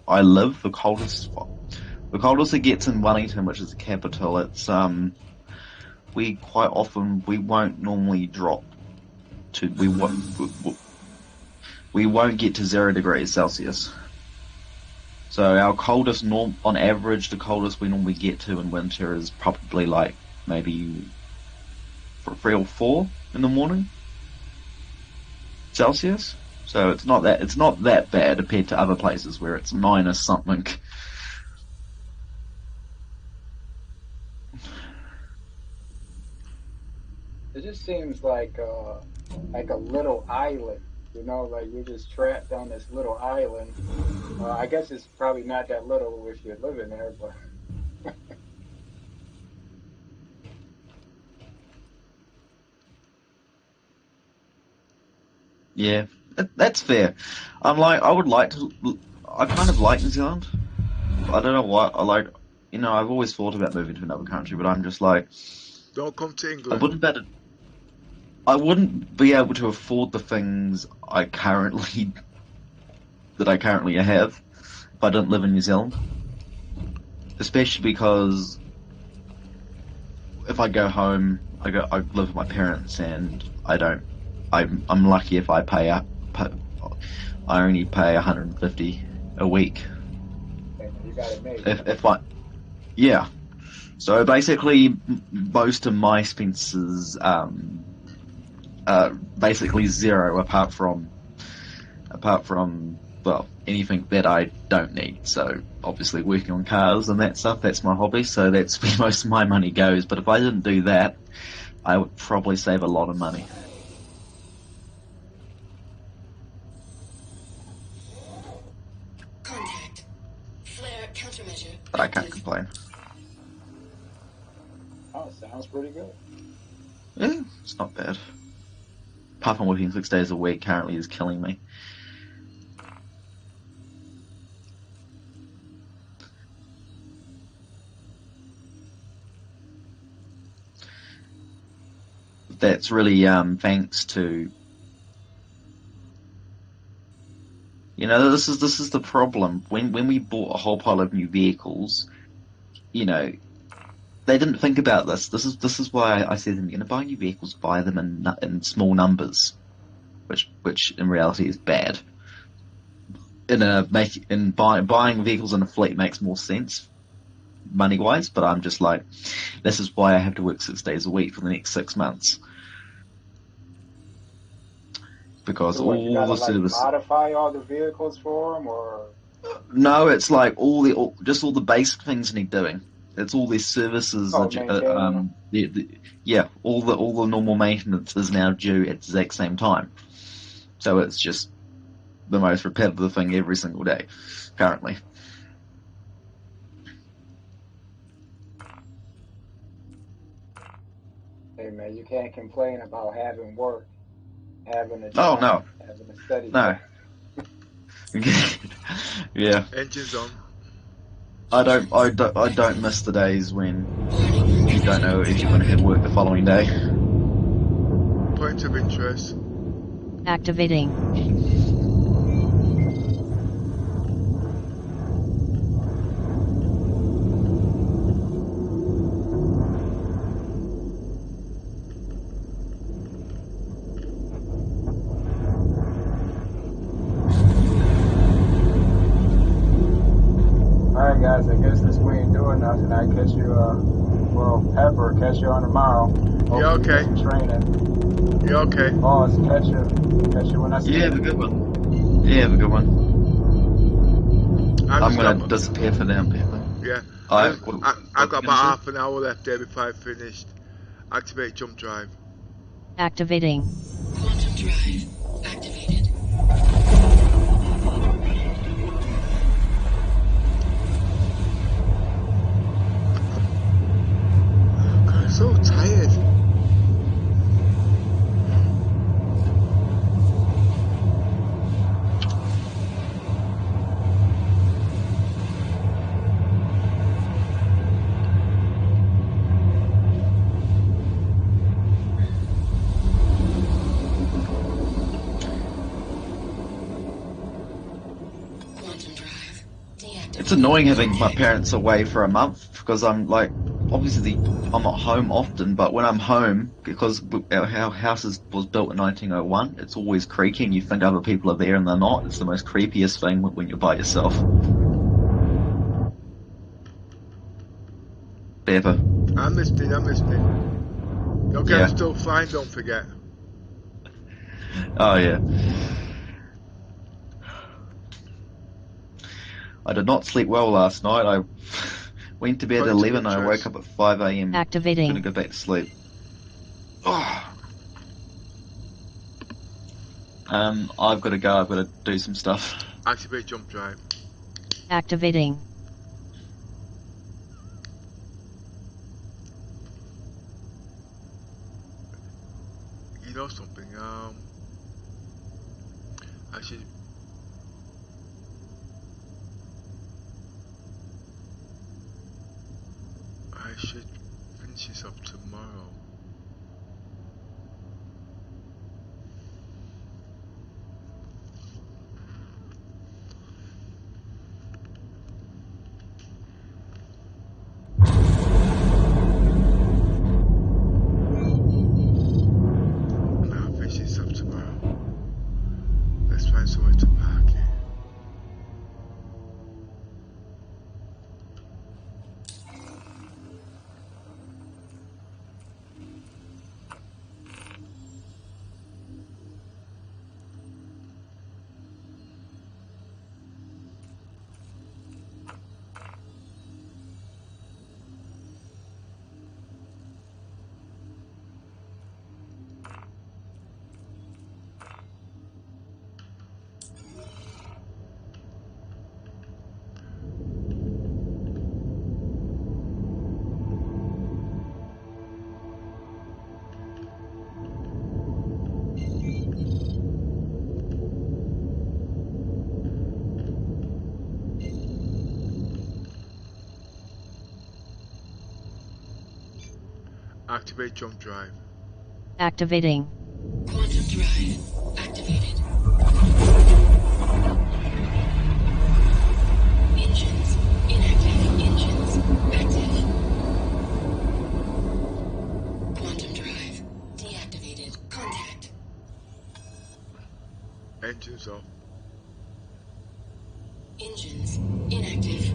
I live, the coldest it gets in Wellington, which is the capital. It's we won't normally drop to we won't get to 0 degrees Celsius. So our coldest on average, the coldest we normally get to in winter is probably like maybe 3 or 4 in the morning Celsius. So it's not that bad compared to other places where it's minus something. It just seems like a little island, you know, like you're just trapped on this little island. I guess it's probably not that little if you're living there, but yeah, that's fair. I kind of like New Zealand. I don't know why. I've always thought about moving to another country, but I'm just like, don't come to England. I wouldn't be able to afford the things I currently have if I didn't live in New Zealand. Especially because if I go home, I live with my parents, and I'm lucky if I I only pay 150 a week. You got it made. If I, yeah. So basically, most of my expenses basically zero, apart from well, anything that I don't need. So obviously working on cars and that stuff, that's my hobby, so that's where most of my money goes. But if I didn't do that, I would probably save a lot of money. Contact. Flare countermeasure. But I can't complain. Oh, sounds pretty good. Yeah, it's not bad. Apart from working 6 days a week currently is killing me. That's really thanks to, this is the problem. When we bought a whole pile of new vehicles, they didn't think about this. This is why I said, if you're going to buy new vehicles, buy them in small numbers, which in reality is bad. Buying vehicles in a fleet makes more sense money wise, but I'm just like, this is why I have to work 6 days a week for the next 6 months. Because So all you gotta, the service, modify all the vehicles for them, or no, it's like all the basic things need doing. It's all these services. Oh, all the normal maintenance is now due at the exact same time. So it's just the most repetitive thing every single day, currently. hey man, you can't complain about having work, having a job, Oh no, having a study. no. Yeah. Engines on. I don't miss the days when you don't know if you're going to have work the following day. Point of interest. Activating. Alright guys, I guess this we ain't doing nothing. I catch you, Pepper, catch you on tomorrow. You okay? Some training. You okay? Boss, catch you when I see you. Yeah, have a good one. Yeah, have a good one. I'm gonna disappear for them, Pepper. Yeah. I've got about half an hour left there before I finished. Activate jump drive. Activating. Quantum drive activated. God, I'm so tired. It's annoying having my parents away for a month because I'm like, obviously I'm not home often, but when I'm home, because our house was built in 1901, it's always creaking. You think other people are there and they're not. It's the most creepiest thing when you're by yourself. Pepper. I'm listening. Your game's still fine, don't forget. Oh yeah. I did not sleep well last night. I went to bed at 11 and I woke up at 5 a.m. Activating. Gonna go back to sleep. Oh. I've got to go. I've got to do some stuff. Activate jump drive. Activating. You know something? I should finish this up tomorrow. I'll finish this up tomorrow. Let's find somewhere to park it. Activate jump drive. Activating. Quantum drive activated. Engines inactive. Engines active. Quantum drive deactivated. Contact. Engines off. Engines inactive.